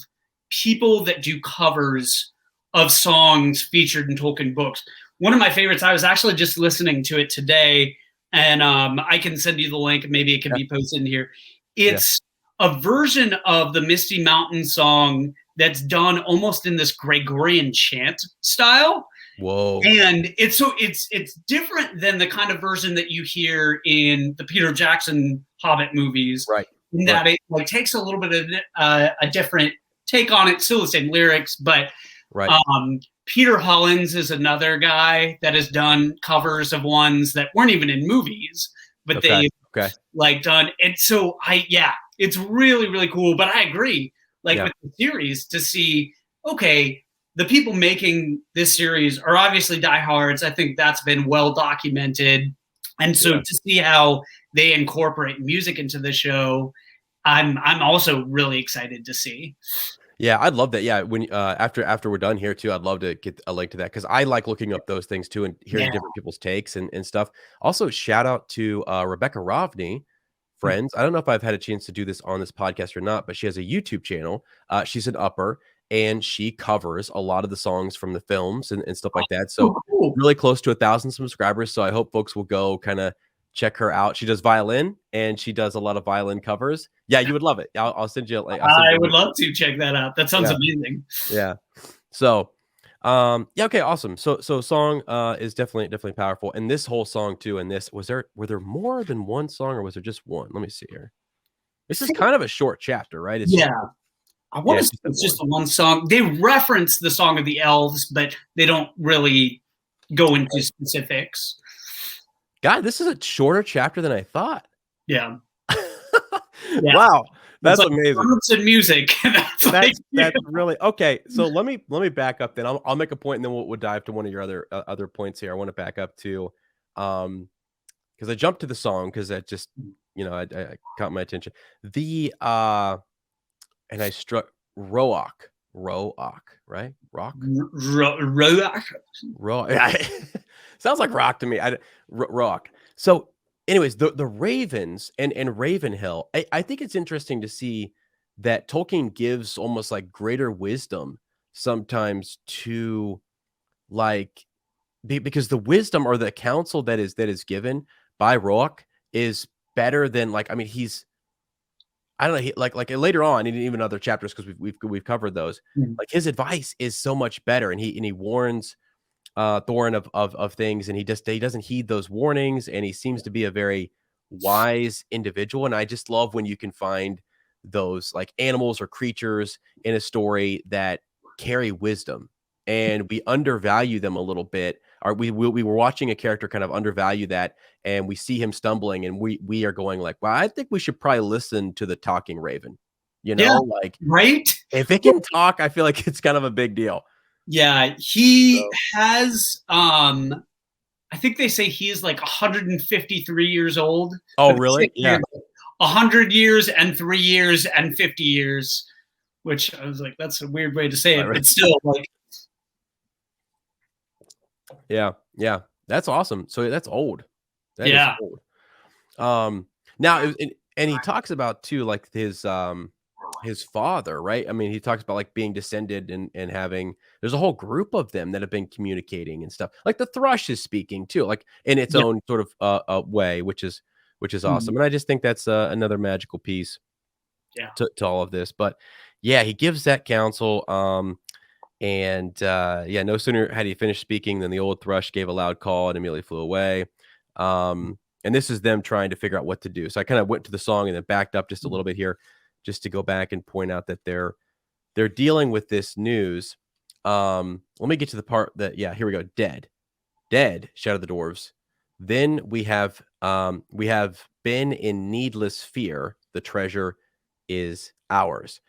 people that do covers of songs featured in Tolkien books. One of my favorites, I was actually just listening to it today, and I can send you the link. Maybe it can be posted in here. It's a version of the Misty Mountain song that's done almost in this Gregorian chant style. Whoa. And it's different than the kind of version that you hear in the Peter Jackson Hobbit movies. Right. In that it like takes a little bit of a different take on it, still the same lyrics, but Peter Hollins is another guy that has done covers of ones that weren't even in movies, but they've like done. And so it's really, really cool. But I agree, like with the series, to see, okay, the people making this series are obviously diehards. I think that's been well documented. And so to see how they incorporate music into the show, I'm also really excited to see. Yeah, I'd love that. Yeah, when after we're done here too, I'd love to get a link to that, because I like looking up those things too and hearing different people's takes and stuff. Also, shout out to Rebecca Rovney, friends. I don't know if I've had a chance to do this on this podcast or not, but she has a YouTube channel. She's an upper, and she covers a lot of the songs from the films and stuff like that. So really close to 1,000 subscribers. So I hope folks will go kind of check her out. She does violin, and she does a lot of violin covers. Yeah, you would love it. I'll send you like. I would love to check that out. That sounds amazing. Yeah. So, okay, awesome. So song is definitely powerful, and this whole song too. And this were there more than one song, or was there just one? Let me see here. This is kind of a short chapter, right? It's I want to say it's just the one song. They reference the Song of the Elves, but they don't really go into specifics. God, this is a shorter chapter than I thought. Yeah. Wow, that's like amazing. Words and music. that's really okay. So let me back up. Then I'll make a point, and then we'll dive to one of your other points here. I want to back up to, because I jumped to the song because that just, you know, I caught my attention. The and I struck Roak, right? Rock. Sounds like rock to me. Rock. So, anyways, the Ravens and Ravenhill. I think it's interesting to see that Tolkien gives almost like greater wisdom sometimes to, like, because the wisdom or the counsel that is given by Roak is better than, like, I mean, he's, I don't know, like later on in even other chapters, because we've covered those. Like, his advice is so much better, and he warns Thorin of things, and he doesn't heed those warnings, and he seems to be a very wise individual. And I just love when you can find those like animals or creatures in a story that carry wisdom, and we undervalue them a little bit. Or we were watching a character kind of undervalue that, and we see him stumbling, and we are going like, well, I think we should probably listen to the talking raven, you know, like, right? If it can talk, I feel like it's kind of a big deal. Yeah, he has I think they say he is like 153 years old. Oh, really? Yeah. 100 years and 3 years and 50 years, which I was like, that's a weird way to say it, but still, like. Yeah. That's awesome. So that's old. That is old. Now, and he talks about too, like his father, right? I mean, he talks about like being descended and having, there's a whole group of them that have been communicating and stuff. Like the thrush is speaking too, like in its own sort of way, which is awesome. And I just think that's another magical piece to all of this. But Yeah, he gives that counsel. And yeah, no sooner had he finished speaking than the old thrush gave a loud call and immediately flew away. And this is them trying to figure out what to do. So I kind of went to the song and then backed up just a little bit here, just to go back and point out that they're dealing with this news. Let me get to the part that, yeah, here we go. Dead, dead, shouted the dwarves. Then we have been in needless fear. The treasure is ours.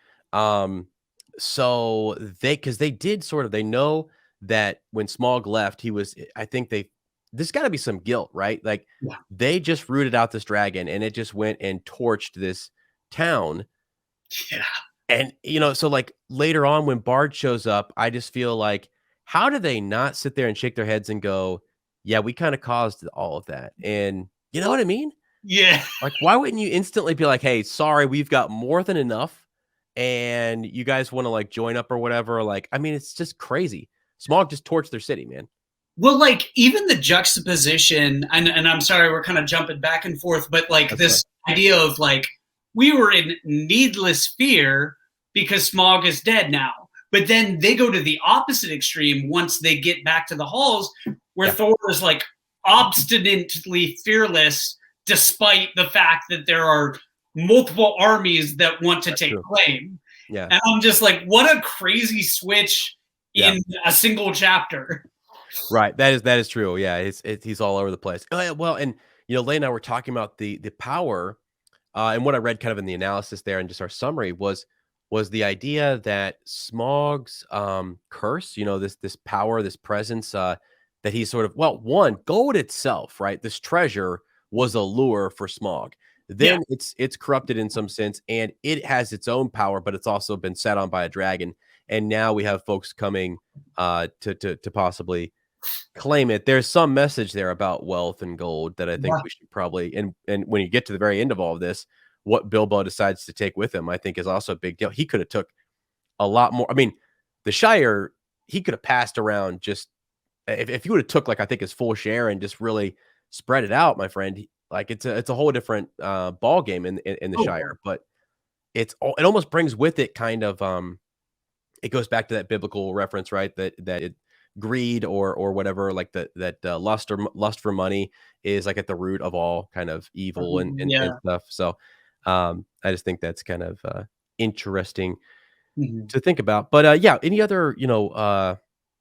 So because they did sort of, they know that when Smaug left, he was, I think there's got to be some guilt, right? Like Yeah. they just rooted out this dragon and it just went and torched this town. Yeah. And, so like later on when Bard shows up, I just feel like, how do they not sit there and shake their heads and go, yeah, we kind of caused all of that. And you know what I mean? Yeah. Like, why wouldn't you instantly be like, hey, sorry, we've got more than enough. And you guys want to like join up or whatever. Like, I mean, it's just crazy. Smaug just torched their city, man. Well, like even the juxtaposition, and I'm sorry, we're kind of jumping back and forth, but like That's this idea of like, we were in needless fear because Smaug is dead now. But then they go to the opposite extreme once they get back to the halls, where Thor is like obstinately fearless, despite the fact that there are multiple armies that want to take claim. Yeah. And I'm just like, what a crazy switch in a single chapter. Right. That is true. Yeah. He's all over the place. Well, and Lay and I were talking about the power, and what I read kind of in the analysis there and just our summary was the idea that Smaug's curse, this power, this presence, that he's sort of, well, one, gold itself, right? This treasure was a lure for Smaug. Then it's corrupted in some sense, and it has its own power, but it's also been set on by a dragon. And now we have folks coming to possibly claim it. There's some message there about wealth and gold that I think we should probably, and when you get to the very end of all of this, what Bilbo decides to take with him, I think is also a big deal. He could have took a lot more. I mean, the Shire, he could have passed around just, if he would have took like, I think his full share and just really spread it out, my friend, like it's a whole different ball game in the Shire, but it almost brings with it kind of, it goes back to that biblical reference, right? That greed or whatever, like that lust for money is like at the root of all kind of evil and stuff. So I just think that's kind of interesting to think about. But yeah, any other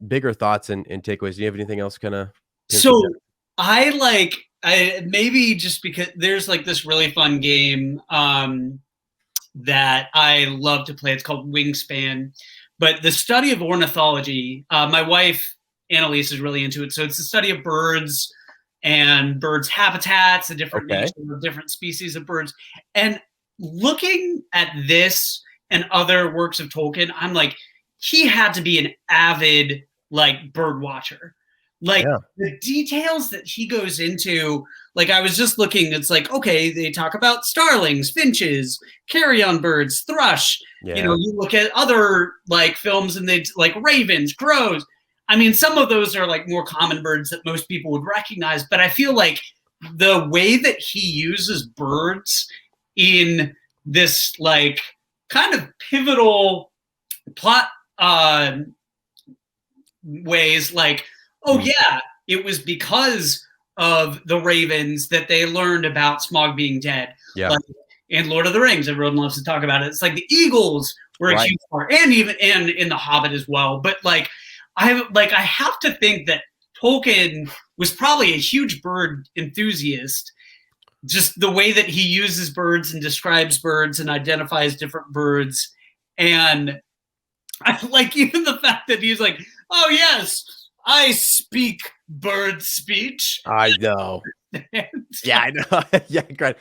bigger thoughts and takeaways? Do you have anything else kind of? So I maybe just because there's like this really fun game that I love to play. It's called Wingspan. But the study of ornithology, my wife, Annalise, is really into it. So it's the study of birds and birds' habitats, the different nature of different species of birds. And looking at this and other works of Tolkien, I'm like, he had to be an avid like bird watcher. Like the details that he goes into, like I was just looking, it's like, okay, they talk about starlings, finches, carrion birds, thrush. You look at other like films and they like ravens, crows. I mean, some of those are like more common birds that most people would recognize, but I feel like the way that he uses birds in this like kind of pivotal plot ways, like, oh yeah, it was because of the ravens that they learned about Smaug being dead. Yeah. Like in Lord of the Rings, everyone loves to talk about it. It's like the eagles were a huge part, and even in The Hobbit as well. But like I have to think that Tolkien was probably a huge bird enthusiast. Just the way that he uses birds and describes birds and identifies different birds. And I like even the fact that he's like, oh yes, I speak bird speech. I know. Yeah, I know. Yeah, great.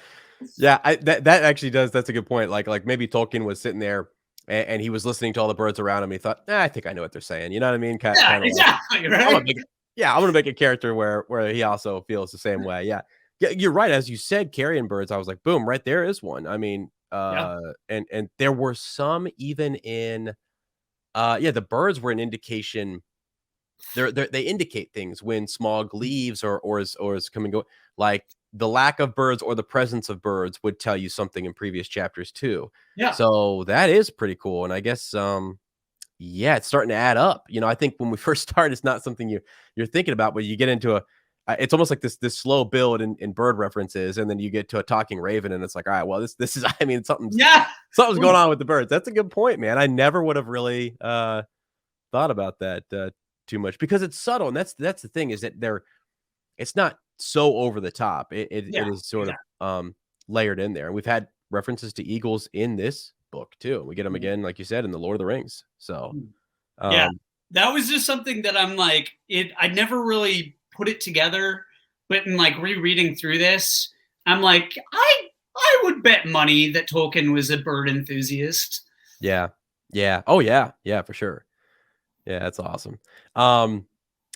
Yeah, that actually does. That's a good point. Like maybe Tolkien was sitting there and he was listening to all the birds around him. He thought, I think I know what they're saying. You know what I mean? Exactly. Right. I'm gonna make a character where he also feels the same way. Yeah, you're right. As you said, carrion birds. I was like, boom, right there is one. I mean, and there were some even in, the birds were an indication they indicate things when smog leaves or is coming go, like the lack of birds or the presence of birds would tell you something in previous chapters too. Yeah. So that is pretty cool. And I guess yeah, it's starting to add up. I think when we first start, it's not something you're thinking about, but you get into it's almost like this slow build in bird references, and then you get to a talking raven, and it's like, all right, well, this is, I mean, something's going on with the birds. That's a good point, man. I never would have really thought about that too much, because it's subtle, and that's the thing, is that it's not so over the top. It is sort of layered in there. And we've had references to eagles in this book too. We get them again, like you said, in the Lord of the Rings. So that was just something that I'm like, I never really put it together, but in like rereading through this, I'm like, I would bet money that Tolkien was a bird enthusiast. Yeah. Oh yeah, for sure. Yeah, that's awesome.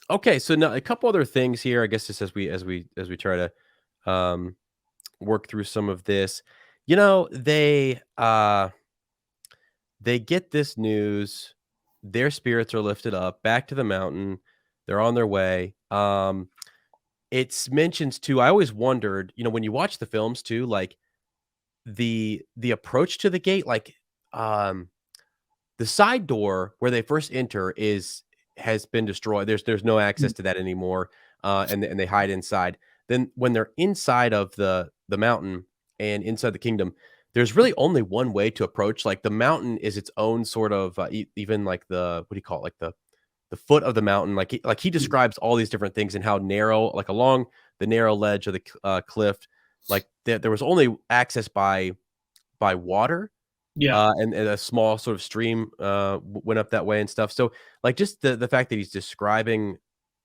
Okay, so now a couple other things here, I guess, just as we try to work through some of this. They get this news, their spirits are lifted up back to the mountain, they're on their way. It's mentions too, I always wondered, when you watch the films too, like the approach to the gate, like the side door where they first enter has been destroyed. There's no access to that anymore, and they hide inside. Then when they're inside of the mountain and inside the kingdom, there's really only one way to approach. Like the mountain is its own sort of even like what do you call it? Like the foot of the mountain. Like he describes all these different things and how narrow, like along the narrow ledge of the cliff, like there was only access by water. Yeah. And a small sort of stream went up that way and stuff. So like just the fact that he's describing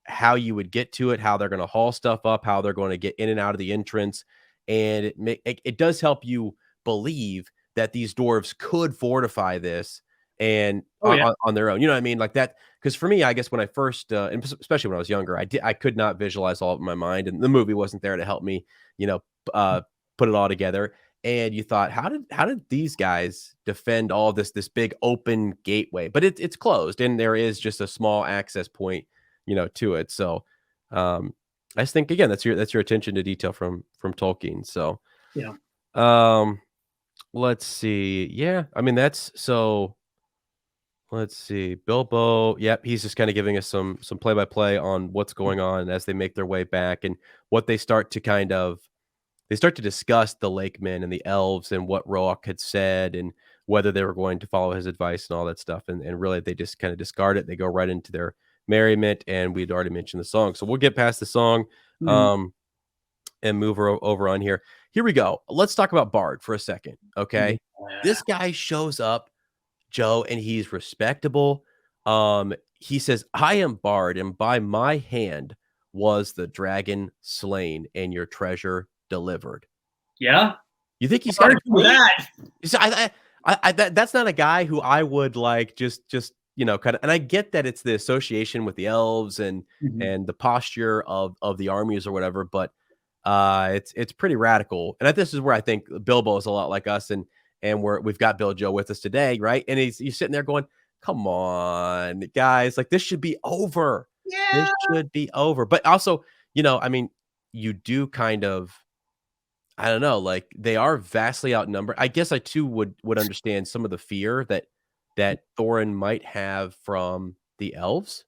how you would get to it, how they're going to haul stuff up, how they're going to get in and out of the entrance. And it does help you believe that these dwarves could fortify this and on their own. You know what I mean? Like that. Because for me, I guess when I first, and especially when I was younger, I could not visualize all of it in my mind, and the movie wasn't there to help me, put it all together. And you thought, how did these guys defend all this big open gateway? But it's closed, and there is just a small access point, to it. So I just think, again, that's your attention to detail from Tolkien. So let's see. Yeah, I mean let's see. Bilbo, yep, he's just kind of giving us some play-by-play on what's going on as they make their way back, and what they start to discuss the Lakemen and the elves and what Roak had said and whether they were going to follow his advice and all that stuff. And really, they just kind of discard it. They go right into their merriment, and we'd already mentioned the song. So we'll get past the song and move over on here. Here we go. Let's talk about Bard for a second, okay? This guy shows up, Joe, and he's respectable. He says, "I am Bard, and by my hand was the dragon slain and your treasure delivered." Yeah, you think he's got that? That's not a guy who I would like just kind of. And I get that it's the association with the elves and the posture of the armies or whatever, but it's pretty radical. And this is where I think Bilbo is a lot like us, and we've got Biljo with us today, right? And he's sitting there going, "Come on, guys! Like this should be over. Yeah, this should be over." But also, I mean, you do kind of. I don't know, like they are vastly outnumbered. I guess I too would understand some of the fear that Thorin might have from the elves.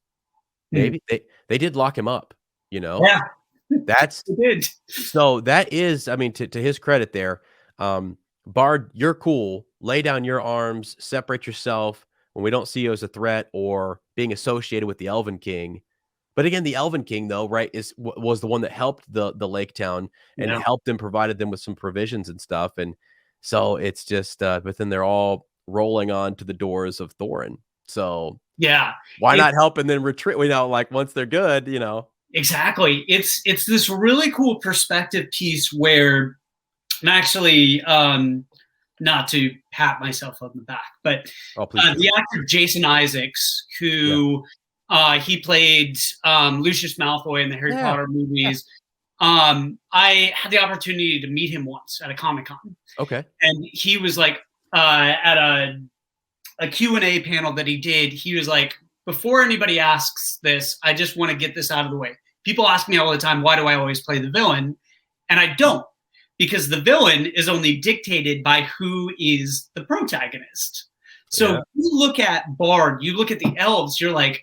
Maybe they did lock him up, Yeah, that's so that is, I mean, to his credit there, Bard, you're cool. Lay down your arms, separate yourself when we don't see you as a threat or being associated with the Elven King. But again, the Elven King, though, right, was the one that helped the Lake Town and helped them, provided them with some provisions and stuff. And so it's just, but then they're all rolling on to the doors of Thorin. So why not help and then retreat? Like once they're good, Exactly. It's this really cool perspective piece where I'm actually, not to pat myself on the back, but the actor Jason Isaacs, who he played Lucius Malfoy in the Harry Potter movies. I had the opportunity to meet him once at a Comic-Con. Okay. And he was like, at a Q&A panel that he did, he was like, before anybody asks this, I just want to get this out of the way. People ask me all the time, why do I always play the villain? And I don't, because the villain is only dictated by who is the protagonist. So you look at Bard, you look at the elves, you're like,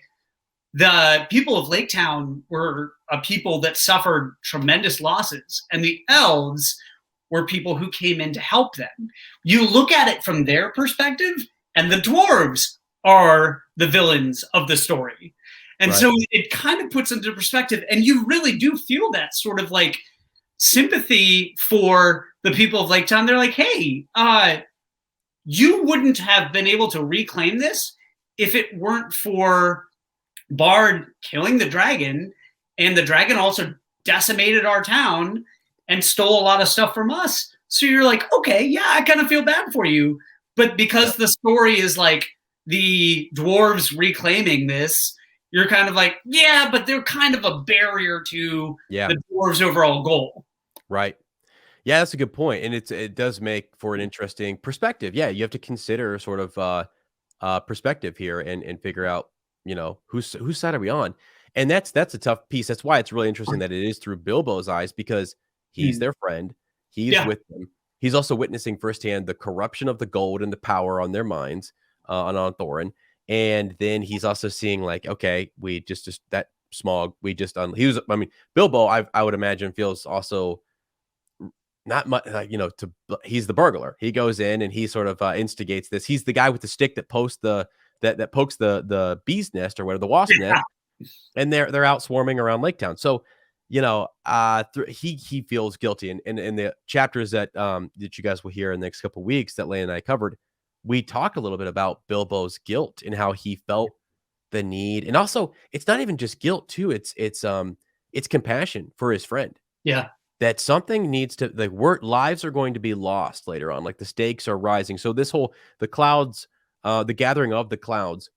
the people of Lake Town were a people that suffered tremendous losses, and the elves were people who came in to help them. You look at it from their perspective, and the dwarves are the villains of the story. And so it kind of puts into perspective, and you really do feel that sort of like sympathy for the people of Lake Town. They're like, hey, you wouldn't have been able to reclaim this if it weren't for Bard killing the dragon, and the dragon also decimated our town and stole a lot of stuff from us. So you're like, okay, yeah, I kind of feel bad for you. But because the story is like the dwarves reclaiming this, you're kind of like, yeah, but they're kind of a barrier to the dwarves' overall goal. Right. Yeah, that's a good point. And it does make for an interesting perspective. Yeah, you have to consider sort of perspective here and figure out, you know, whose side are we on? And that's a tough piece. That's why it's really interesting that it is through Bilbo's eyes, because he's their friend. He's with them. He's also witnessing firsthand the corruption of the gold and the power on their minds, on Thorin. And then he's also seeing like, okay, we just that smog. Bilbo, I would imagine, feels also not much, he's the burglar. He goes in and he sort of instigates this. He's the guy with the stick that pokes the bee's nest or whatever, the wasp nest, and they're out swarming around Lake Town. So, he feels guilty. And in the chapters that you guys will hear in the next couple of weeks that Lane and I covered, we talk a little bit about Bilbo's guilt and how he felt the need. And also, it's not even just guilt too. It's compassion for his friend. Yeah. That something needs to, lives are going to be lost later on. Like the stakes are rising. So the clouds, the gathering of the clouds,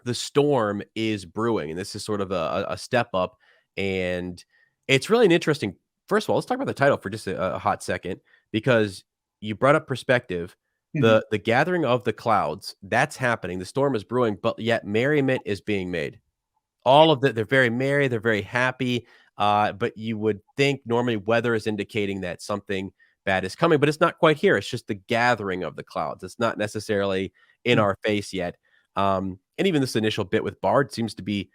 the storm is brewing. And this is sort of a step up. And it's really an interesting, first of all, let's talk about the title for just a hot second, because you brought up perspective. The gathering of the clouds, that's happening. The storm is brewing, but yet merriment is being made. All of that, they're very merry, they're very happy. But you would think normally weather is indicating that something bad is coming, but it's not quite here. It's just the gathering of the clouds. It's not necessarily in our face yet. And even this initial bit with Bard seems to be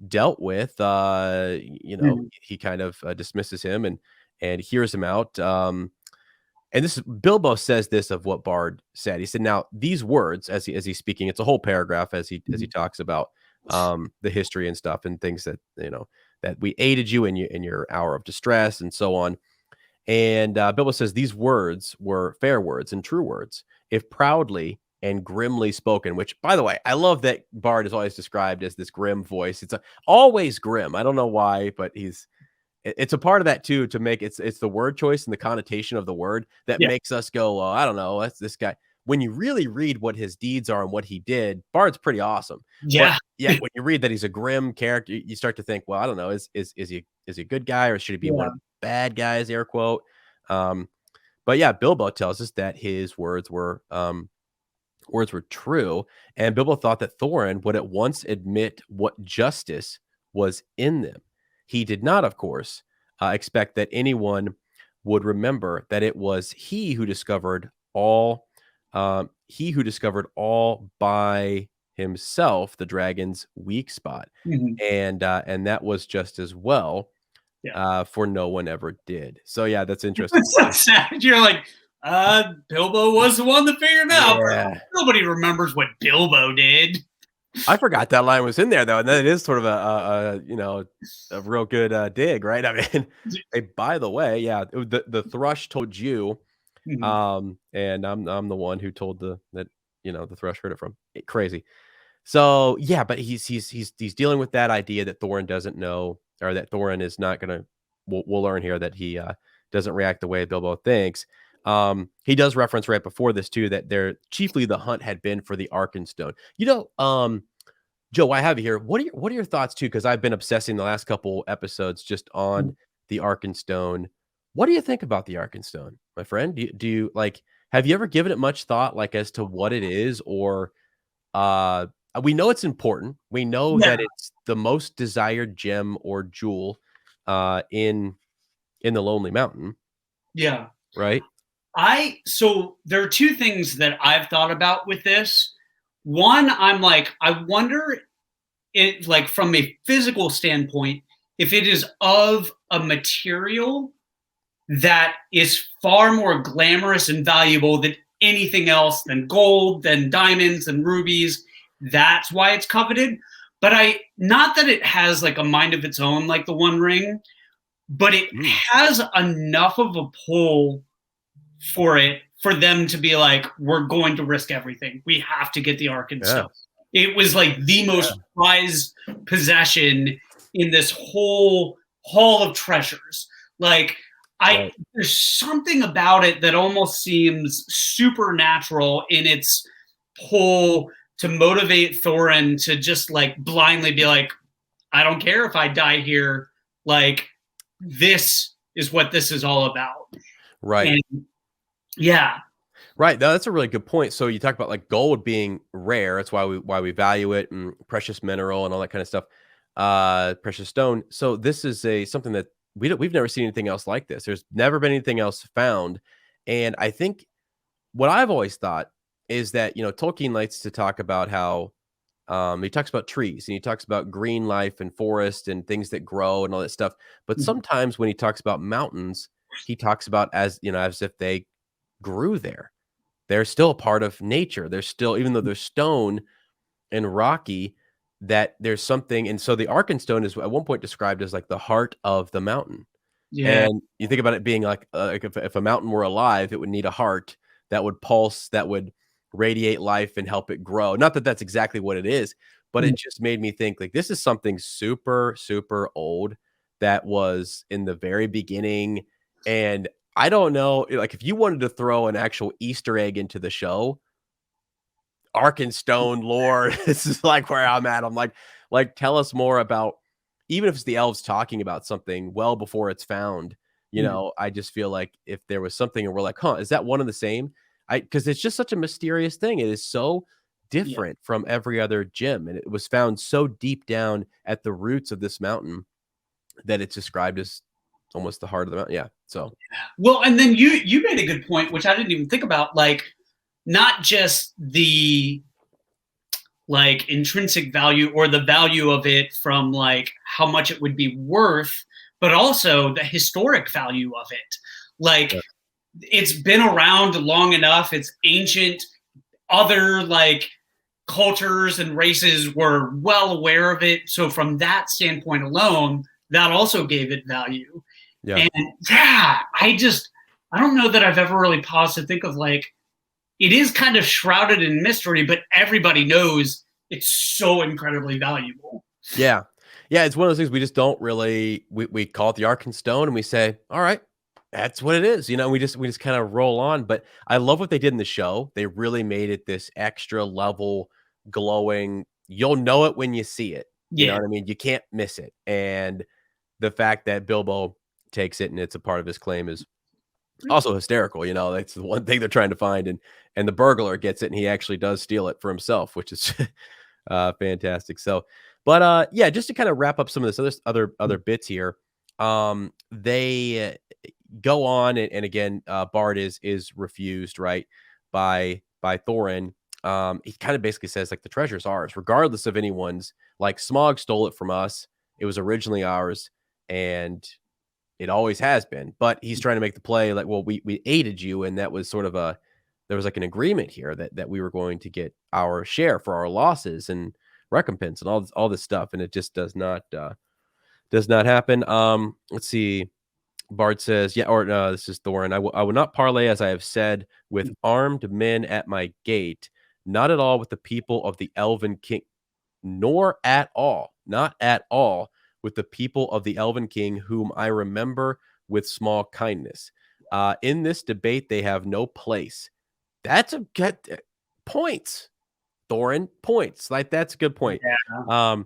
dealt with. He kind of dismisses him and hears him out. And this Bilbo says this of what Bard said. He said, "Now these words, as he's speaking, it's a whole paragraph as he talks about the history and stuff and things that that we aided you in your hour of distress and so on." And Bilbo says these words were fair words and true words, if proudly and grimly spoken. Which, by the way, I love that Bard is always described as this grim voice. It's always grim. I don't know why, but it's a part of that too, to make it's the word choice and the connotation of the word that makes us go, well, I don't know, that's this guy. When you really read what his deeds are and what he did, Bard's pretty awesome. Yeah. But when you read that he's a grim character, you start to think, well, I don't know, is he a good guy, or should he be one of the bad guys, air quote? But yeah, Bilbo tells us that his words were true, and Bilbo thought that Thorin would at once admit what justice was in them. He did not, of course, expect that anyone would remember that it was he who discovered all by himself the dragon's weak spot, and that was just as well, for no one ever did. So yeah, that's interesting. It's so sad. You're like, Bilbo was the one that figured it out. But nobody remembers what Bilbo did. I forgot that line was in there though, and that is sort of a real good dig, right? I mean, hey, by the way, the thrush told you, and I'm the one who told the thrush heard it from. Crazy. So yeah, but he's dealing with that idea that Thorin doesn't know, or that Thorin is not gonna. We'll learn here that he doesn't react the way Bilbo thinks. He does reference right before this too that chiefly the hunt had been for the Arkenstone. Joe, I have you here. What are your thoughts too? Because I've been obsessing the last couple episodes just on the Arkenstone. What do you think about the Arkenstone, my friend? Do you like? Have you ever given it much thought, like as to what it is, or we know it's important. We know Yeah. that it's the most desired gem or jewel in the Lonely Mountain, Yeah. right? So there are two things that I've thought about with this. One, I'm like, I wonder it like from a physical standpoint, if it is of a material that is far more glamorous and valuable than anything else, than gold, than diamonds, and rubies. That's why it's coveted. But not that it has like a mind of its own, like the One Ring, but it has enough of a pull for it for them to be like, we're going to risk everything. We have to get the Arkenstone. It was like the most prized possession in this whole hall of treasures. Like, there's something about it that almost seems supernatural in its pull to motivate Thorin to just like blindly be like, I don't care if I die here. Like, this is what this is all about. Right. And yeah. Right. That's a really good point. So you talk about like gold being rare. That's why we value it, and precious mineral and all that kind of stuff. Precious stone. So this is something that we've never seen anything else like this. There's never been anything else found. And I think what I've always thought is that, Tolkien likes to talk about how he talks about trees and he talks about green life and forest and things that grow and all that stuff. But sometimes when he talks about mountains, he talks about as if they grew there. They're still a part of nature. They're still, even though they're stone and rocky, that there's something. And so the Arkenstone is at one point described as like the heart of the mountain. Yeah. And you think about it being like if a mountain were alive, it would need a heart that would pulse, that would radiate life and help it grow. Not that that's exactly what it is, but it just made me think like this is something super, super old that was in the very beginning. And I don't know, like if you wanted to throw an actual Easter egg into the show, Arkenstone lore, this is like where I'm at. I'm like, tell us more about, even if it's the elves talking about something well before it's found, I just feel like if there was something and we're like, is that one of the same? Because it's just such a mysterious thing. It is so different from every other gem. And it was found so deep down at the roots of this mountain that it's described as almost the heart of the mountain. Yeah. So, well, and then you made a good point, which I didn't even think about, like not just the like intrinsic value or the value of it from like how much it would be worth, but also the historic value of it. Like it's been around long enough. It's ancient. Other like cultures and races were well aware of it. So from that standpoint alone, that also gave it value. Yeah. And I don't know that I've ever really paused to think of like, it is kind of shrouded in mystery, but everybody knows it's so incredibly valuable. Yeah. Yeah. It's one of those things we just don't really, we call it the Arkenstone and we say, all right, that's what it is. We just kind of roll on. But I love what they did in the show. They really made it this extra level glowing. You'll know it when you see it. You know what I mean? You can't miss it. And the fact that Bilbo takes it and it's a part of his claim is also hysterical. That's the one thing they're trying to find. And the burglar gets it and he actually does steal it for himself, which is fantastic. So, but yeah, just to kind of wrap up some of this other bits here. They go on and again, Bard is refused, right, by Thorin. He kind of basically says like the treasure's ours, regardless of anyone's. Like Smaug stole it from us. It was originally ours, and it always has been. But he's trying to make the play like, well, we aided you, and that was sort of there was like an agreement here that we were going to get our share for our losses and recompense and all this stuff, and it just does not happen. Let's see. Bard says, this is Thorin. I will not parley, as I have said, with armed men at my gate, not at all with the people of the Elven King, nor not at all with the people of the Elven King, whom I remember with small kindness. In this debate, they have no place. That's a good points, Thorin. Points. Like, that's a good point. Yeah.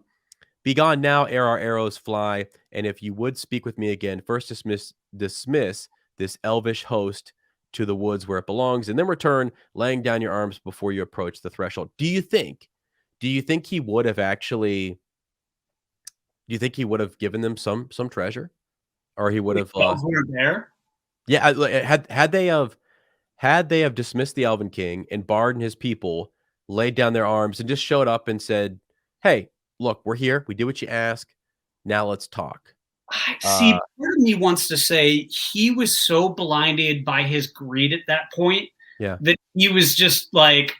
Begone now, ere our arrows fly, and if you would speak with me again, first dismiss this elvish host to the woods where it belongs, and then return, laying down your arms before you approach the threshold. Do you think Do you think he would have actually? Do you think he would have given them some treasure, or he would The have? elves were there. Yeah, had they have dismissed the Elven King and Bard and his people laid down their arms and just showed up and said, "Hey, look, we're here. We did what you asked. Now let's talk." I see, part of me wants to say he was so blinded by his greed at that point Yeah. that he was just like,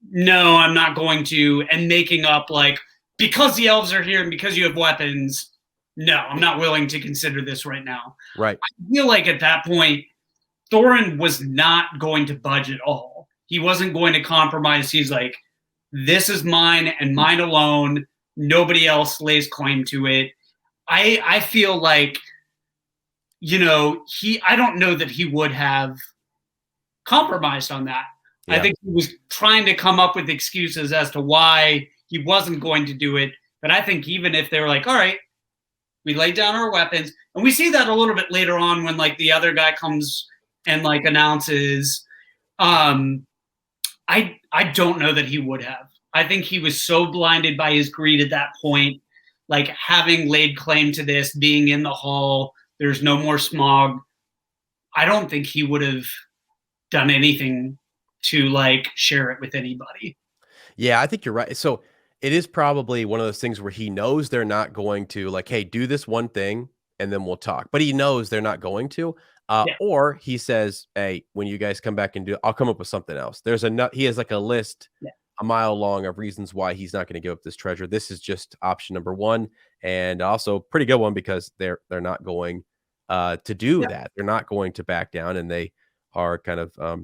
no, I'm not going to, and making up like, because the elves are here and because you have weapons, no, I'm not willing to consider this right now. Right. I feel like at that point, Thorin was not going to budge at all. He wasn't going to compromise. He's like, this is mine and mine alone. Nobody else lays claim to it. I feel like, I don't know that he would have compromised on that. Yeah. I think he was trying to come up with excuses as to why he wasn't going to do it. But I think even if they were like, all right, we laid down our weapons, and we see that a little bit later on when like the other guy comes and like announces, I don't know that he would have. I think he was so blinded by his greed at that point, like having laid claim to this, being in the hall, there's no more smog. I don't think he would have done anything to like share it with anybody. Yeah, I think you're right. So it is probably one of those things where he knows they're not going to like, hey, do this one thing and then we'll talk. But he knows they're not going to. Yeah. Or he says, hey, when you guys come back and do, I'll come up with something else. He has like a list a mile long of reasons why he's not going to give up this treasure. This is just option number one, and also pretty good one because they're not going to do that. They're not going to back down, and they are kind of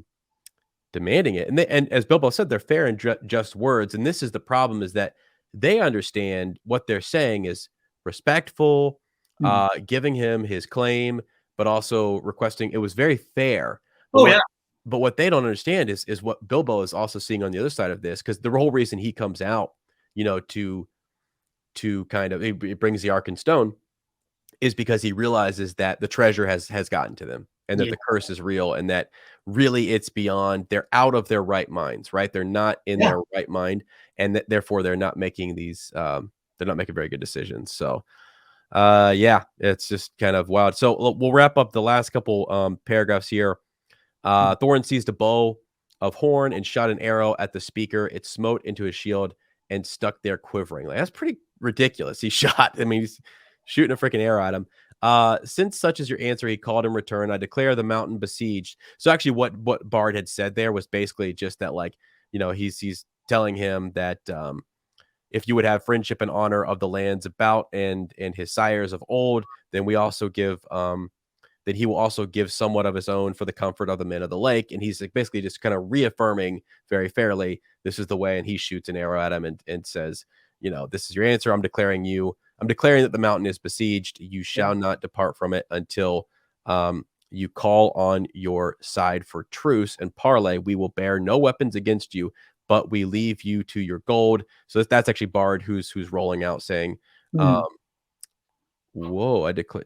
demanding it. And as Bilbo said, they're fair and just words. And this is the problem: is that they understand what they're saying is respectful, giving him his claim, but also requesting. It was very fair. But what they don't understand is what Bilbo is also seeing on the other side of this, because the whole reason he comes out, to kind of it brings the Arcane Stone, is because he realizes that the treasure has gotten to them, and that the curse is real, and that really it's beyond. They're out of their right minds, right? They're not in their right mind, and that therefore they're not making these. They're not making very good decisions. So, it's just kind of wild. So we'll wrap up the last couple paragraphs here. Thorin seized a bow of horn and shot an arrow at the speaker. It smote into his shield and stuck there quivering. Like, that's pretty ridiculous. He shot. I mean, he's shooting a freaking arrow at him. Since such is your answer, he called in return. I declare the mountain besieged. So actually what Bard had said there was basically just that, like, he's telling him that if you would have friendship and honor of the lands about and his sires of old, then we also give that he will also give somewhat of his own for the comfort of the men of the lake. And he's like basically just kind of reaffirming very fairly, this is the way. And he shoots an arrow at him and says, this is your answer. I'm declaring that the mountain is besieged. You shall not depart from it until you call on your side for truce and parley. We will bear no weapons against you, but we leave you to your gold. So that's actually Bard who's rolling out saying, whoa, I declare.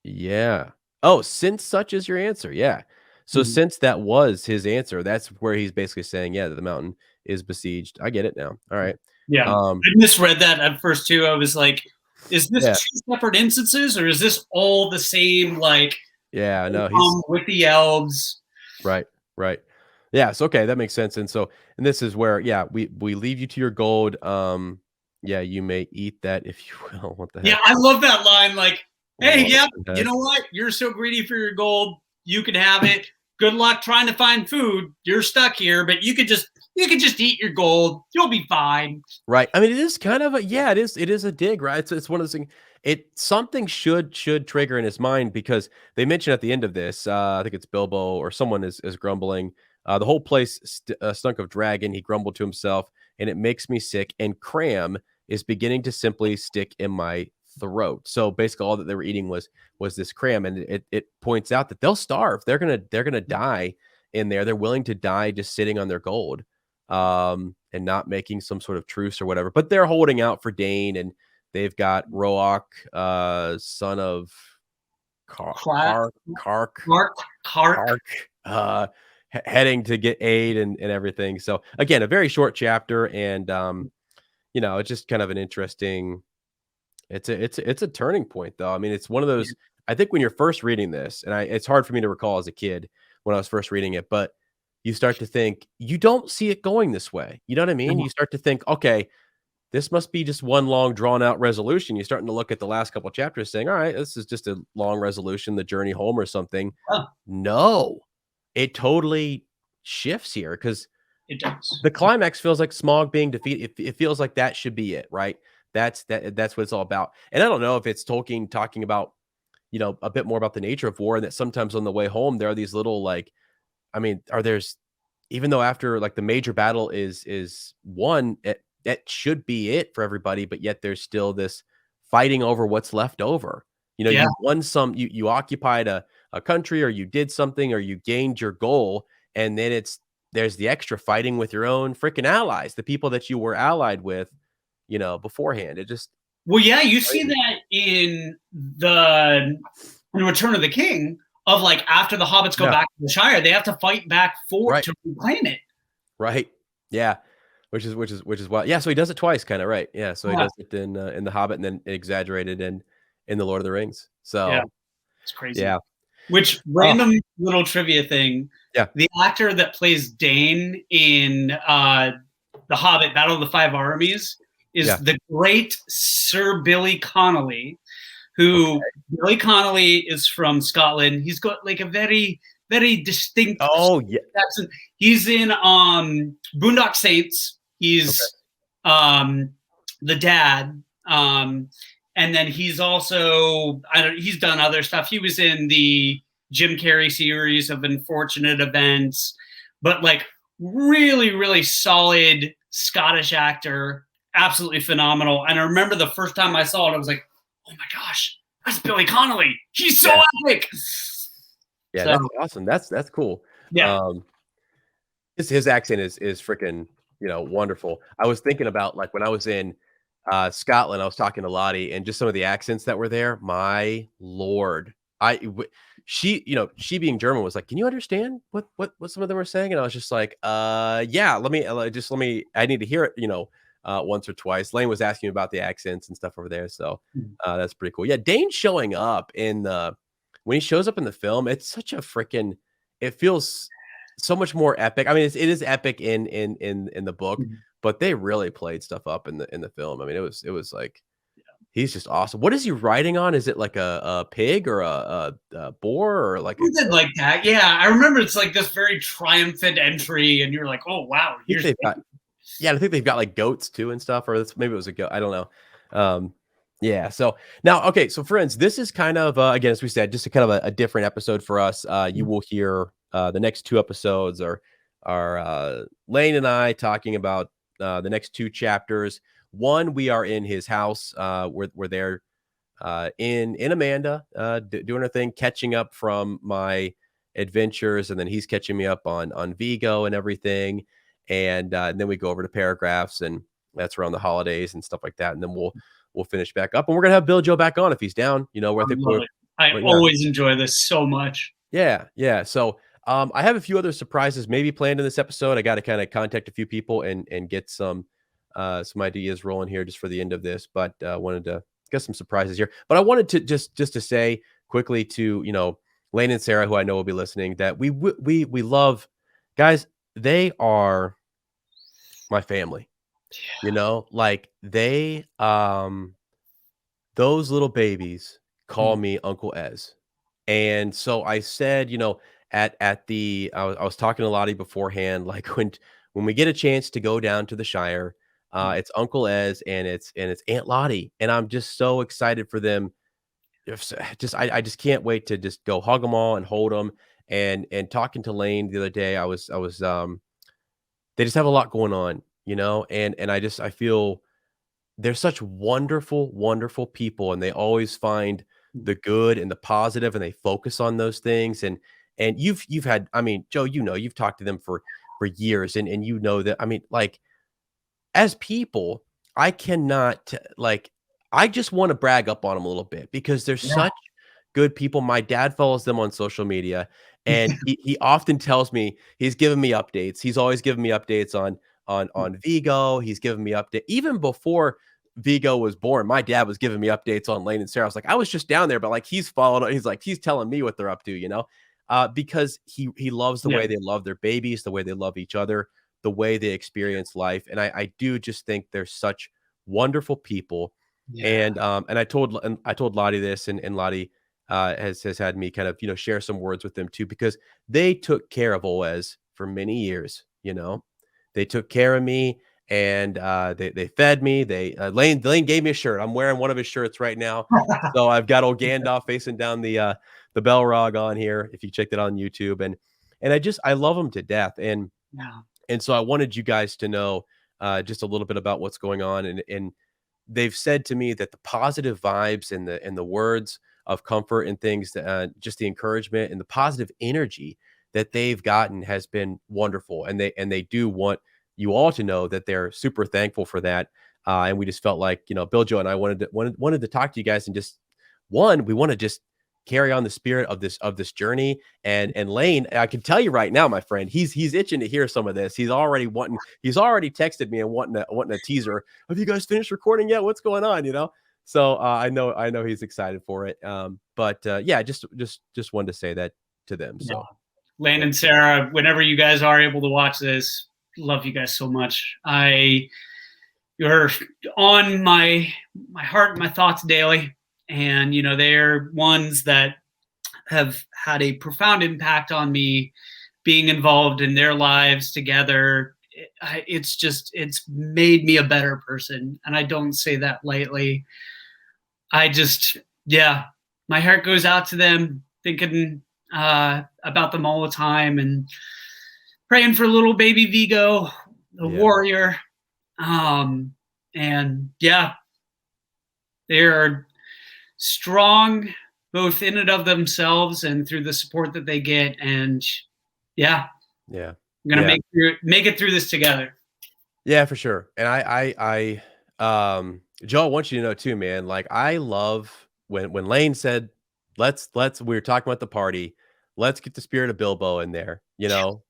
Yeah. Oh, since such is your answer. Yeah. So since that was his answer, that's where he's basically saying, that the mountain is besieged. I get it now. All right. Yeah. I misread that at first too. I was like, is this two separate instances, or is this all the same? Like, no, he's with the elves. Right. Yeah. So, okay. That makes sense. And this is where, we leave you to your gold. You may eat that if you will. What the heck? Yeah. I love that line. Like, hey, you know what? You're so greedy for your gold. You can have it. Good luck trying to find food. You're stuck here, but you could just eat your gold. You'll be fine. Right. I mean, it is kind of it is a dig, right? It's one of those things. Something should trigger in his mind, because they mention at the end of this, I think it's Bilbo or someone is grumbling. The whole place stunk of dragon. He grumbled to himself, and it makes me sick. And cram is beginning to simply stick in my throat. So basically all that they were eating was this cram, and it points out that they'll starve. They're gonna die in there. They're willing to die just sitting on their gold, and not making some sort of truce or whatever. But they're holding out for Dane, and they've got Roak, son of Kark, heading to get aid and everything. So again, a very short chapter, and it's just kind of an interesting. It's a turning point, though. I mean, it's one of those. I think when you're first reading this, and it's hard for me to recall as a kid when I was first reading it, but you start to think you don't see it going this way. You know what I mean? You start to think, okay, this must be just one long drawn out resolution. You're starting to look at the last couple of chapters saying, all right, this is just a long resolution, the journey home or something. Huh. No, it totally shifts here because It does. the climax feels like Smaug being defeated. It feels like that should be it, right? That's what it's all about. And I don't know if it's Tolkien talking about, a bit more about the nature of war, and that sometimes on the way home there are these little even though after like the major battle is won, that should be it for everybody, but yet there's still this fighting over what's left over. You won you occupied a country, or you did something, or you gained your goal, and then there's the extra fighting with your own freaking allies, the people that you were allied with, beforehand. It just you see that in Return of the King, of like after the hobbits go back to the Shire, they have to fight back to reclaim it. Right. Yeah. Which is wild. Yeah. So he does it twice, kind of, right? Yeah. So he does it in the Hobbit, and then exaggerated in the Lord of the Rings. So it's crazy. Yeah. Which random little trivia thing. Yeah. The actor that plays Dane in the Hobbit, Battle of the Five Armies, is the great Sir Billy Connolly, who Billy Connolly is from Scotland. He's got like a very, very distinct accent. He's in Boondock Saints. He's the dad. And then he's also he's done other stuff. He was in the Jim Carrey series of Unfortunate Events, but like really, really solid Scottish actor. Absolutely phenomenal. And I remember the first time I saw it, I was like, oh my gosh, that's Billy Connolly. He's so epic. Yeah, that's awesome. That's cool. Yeah. His accent is freaking, wonderful. I was thinking about like when I was in Scotland, I was talking to Lottie, and just some of the accents that were there. My Lord. She being German was like, can you understand what some of them were saying? And I was just like, yeah, let me, I need to hear it, once or twice. Lane was asking about the accents and stuff over there. So that's pretty cool. Yeah. Dane showing up when he shows up in the film, it's such a freaking, it feels so much more epic. I mean, it is epic in the book, but they really played stuff up in the film. I mean, it was like, he's just awesome. What is he riding on? Is it like a pig or a boar or like something like that? Yeah, I remember it's like this very triumphant entry, and you're like, oh wow. I think they've got like goats too and stuff, or maybe it was a goat. I don't know. Yeah. So now, okay. So friends, this is kind of, again, as we said, just a kind of a different episode for us. You will hear the next two episodes are Lane and I talking about the next two chapters. One, we are in his house. We're there in Amanda doing our thing, catching up from my adventures, and then he's catching me up on Vigo and everything. And then we go over to paragraphs, and that's around the holidays and stuff like that. And then we'll finish back up, and we're gonna have Biljo back on if he's down. I always enjoy this so much. Yeah. So I have a few other surprises maybe planned in this episode. I got to kind of contact a few people and get some ideas rolling here just for the end of this. But wanted to get some surprises here. But I wanted to just to say quickly to Lane and Sarah, who I know will be listening, that we love, guys. They are my family, like they, those little babies call me Uncle Ez. And so I said, I was talking to Lottie beforehand, like when we get a chance to go down to the Shire, it's Uncle Ez and it's Aunt Lottie. And I'm just so excited for them. I just can't wait to just go hug them all and hold them. And talking to Lane the other day, I was they just have a lot going on, and I feel they're such wonderful, wonderful people, and they always find the good and the positive, and they focus on those things. And you've had, I mean, Joe, you've talked to them for years, and that, I mean, like, as people, I cannot, like, I just want to brag up on them a little bit because they're such good people. My dad follows them on social media, and he often tells me he's giving me updates. He's always giving me updates on Vigo. He's giving me update even before Vigo was born. My dad was giving me updates on Lane and Sarah. I was like, I was just down there, but like he's following. He's like, he's telling me what they're up to, because he loves the way they love their babies, the way they love each other, the way they experience life. And I do just think they're such wonderful people. Yeah. And I told Lottie this, and Lottie has had me kind of, share some words with them too, because they took care of Oez for many years. They took care of me, and they fed me. Lane gave me a shirt. I'm wearing one of his shirts right now. So I've got old Gandalf facing down the Balrog on here, if you checked it on YouTube. And I love him to death. And so I wanted you guys to know just a little bit about what's going on. And they've said to me that the positive vibes and the words of comfort and things, just the encouragement and the positive energy that they've gotten has been wonderful. And they do want you all to know that they're super thankful for that. And we just felt like, Biljo and I wanted to talk to you guys, and we want to just carry on the spirit of this journey. And Lane, I can tell you right now, my friend, he's itching to hear some of this. He's already texted me and wanting a teaser. Have you guys finished recording yet? What's going on? So I know he's excited for it. Just wanted to say that to them. So Lane and Sarah, whenever you guys are able to watch this, love you guys so much. You're on my heart, my thoughts daily. And, they're ones that have had a profound impact on me, being involved in their lives together. It's made me a better person. And I don't say that lightly. My heart goes out to them, thinking about them all the time, and praying for little baby Vigo, the warrior. They are strong, both in and of themselves and through the support that they get. And I'm gonna make it through this together. Yeah, for sure. And Joe, I want you to know too, man, like I love when Lane said, let's we were talking about the party, let's get the spirit of Bilbo in there,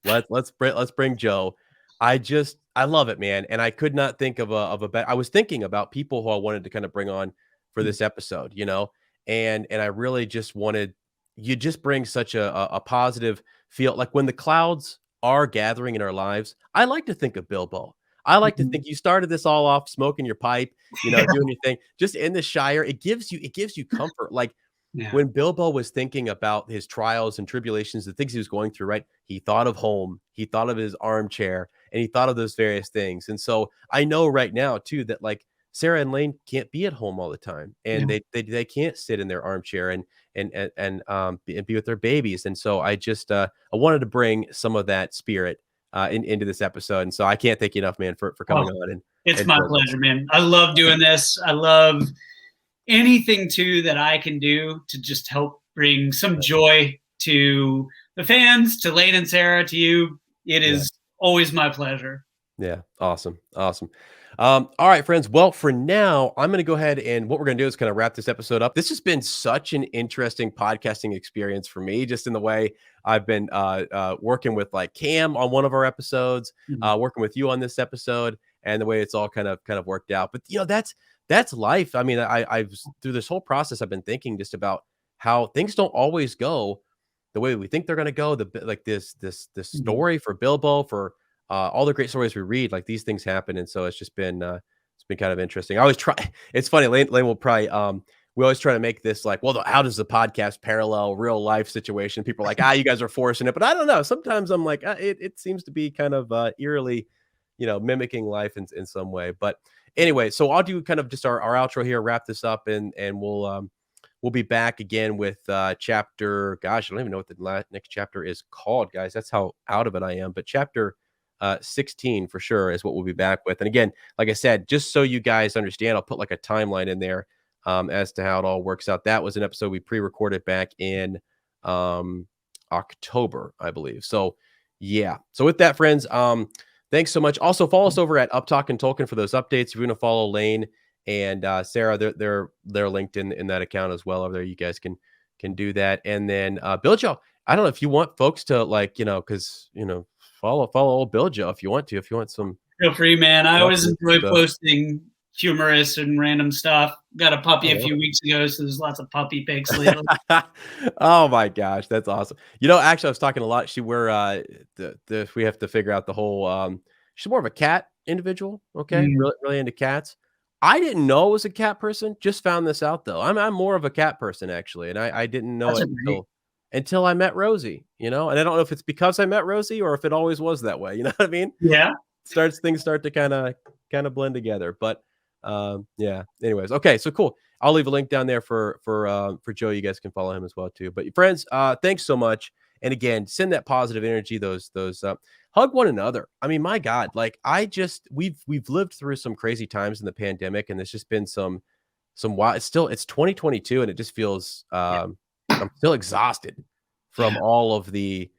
let's bring Joe. I love it, man. And I could not think of a better. I was thinking about people who I wanted to kind of bring on for this episode, and I really just wanted, you just bring such a positive feel. Like when the clouds are gathering in our lives, I like to think of Bilbo. I like to think you started this all off smoking your pipe, doing your thing, just in the Shire. It gives you comfort. Like when Bilbo was thinking about his trials and tribulations, the things he was going through, right? He thought of home, he thought of his armchair, and he thought of those various things. And so I know right now too, that like Sarah and Lane can't be at home all the time, and they can't sit in their armchair and be with their babies. And so I wanted to bring some of that spirit into this episode. And so I can't thank you enough, man, for coming on. It's my pleasure, man. I love doing this. I love anything too that I can do to just help bring some joy to the fans, to Lane and Sarah, to you. It is always my pleasure. Yeah. Awesome. All right, friends. Well, for now, I'm going to go ahead, and what we're going to do is kind of wrap this episode up. This has been such an interesting podcasting experience for me, just in the way I've been working with like Cam on one of our episodes, working with you on this episode, and the way it's all kind of worked out. But that's life. I mean, I've through this whole process, I've been thinking just about how things don't always go the way we think they're going to go. This story for Bilbo, for all the great stories we read, like these things happen. And so it's just been kind of interesting. I always try. It's funny. Lane will probably, we always try to make this like, well, how does the podcast parallel real life situation? People are like, you guys are forcing it, but I don't know. Sometimes I'm like, it seems to be kind of eerily, mimicking life in some way. But anyway, so I'll do kind of just our outro here, wrap this up, and we'll be back again with chapter. Gosh, I don't even know what the next chapter is called, guys. That's how out of it I am. But chapter 16 for sure is what we'll be back with. And again, like I said, just so you guys understand, I'll put like a timeline in there as to how it all works out. That was an episode we pre-recorded back in October, I believe. So yeah. So with that, friends, thanks so much. Also follow us over at Up Talking Tolkien for those updates. If you want to follow Lane and Sarah, they're linked in that account as well over there. You guys can can do that. And then Biljo, I don't know if you want folks to like, because follow old Biljo if you want to, if you want some. Feel free, man. I always enjoy stuff. posting humorous and random stuff. Got a puppy Oh, a few weeks ago, so there's lots of puppy pics lately. Oh my gosh, that's awesome. Actually, I was talking a lot. We have to figure out the whole. She's more of a cat individual. Okay, really, really into cats. I didn't know I was a cat person. Just found this out though. I'm more of a cat person actually, and I didn't know it until I met Rosie. And I don't know if it's because I met Rosie or if it always was that way. You know what I mean? Yeah. Things start to kind of blend together. But yeah. Anyways, okay, so cool. I'll leave a link down there for Joe. You guys can follow him as well too. But friends, thanks so much. And again, send that positive energy. Those hug one another. I mean, my God, like we've lived through some crazy times in the pandemic, and there's just been some wild. It's 2022, and it just feels I'm still exhausted from all of the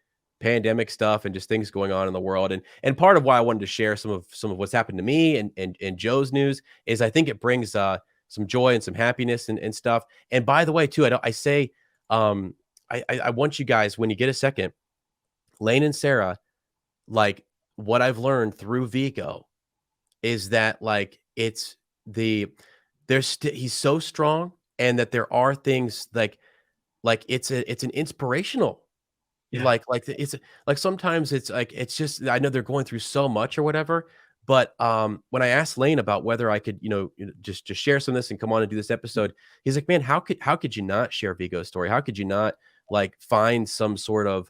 pandemic stuff and just things going on in the world. And part of why I wanted to share some of what's happened to me and Joe's news is I think it brings some joy and some happiness and stuff. And by the way, too, I want you guys, when you get a second, Lane and Sarah, like what I've learned through Vigo is that like he's so strong, and that there are things like it's an inspirational. Yeah. Like it's like sometimes it's like it's just I know they're going through so much or whatever, but when I asked Lane about whether I could just share some of this and come on and do this episode, he's like, man, how could you not share Vigo's story? How could you not like find some sort of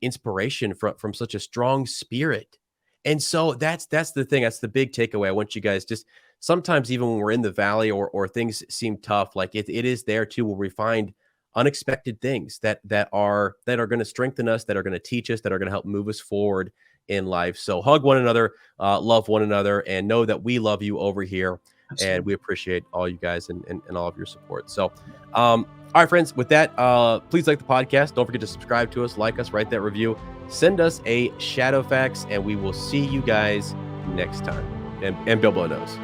inspiration from such a strong spirit? And so that's the thing. That's the big takeaway. I want you guys just sometimes, even when we're in the valley or things seem tough, like it is there too, where we find unexpected things that are going to strengthen us, that are going to teach us, that are going to help move us forward in life. So hug one another, love one another, and know that we love you over here. Absolutely. And we appreciate all you guys and all of your support. So, all right, friends, with that, please like the podcast. Don't forget to subscribe to us, like us, write that review, send us a Shadowfax, and we will see you guys next time. And Bilbo knows.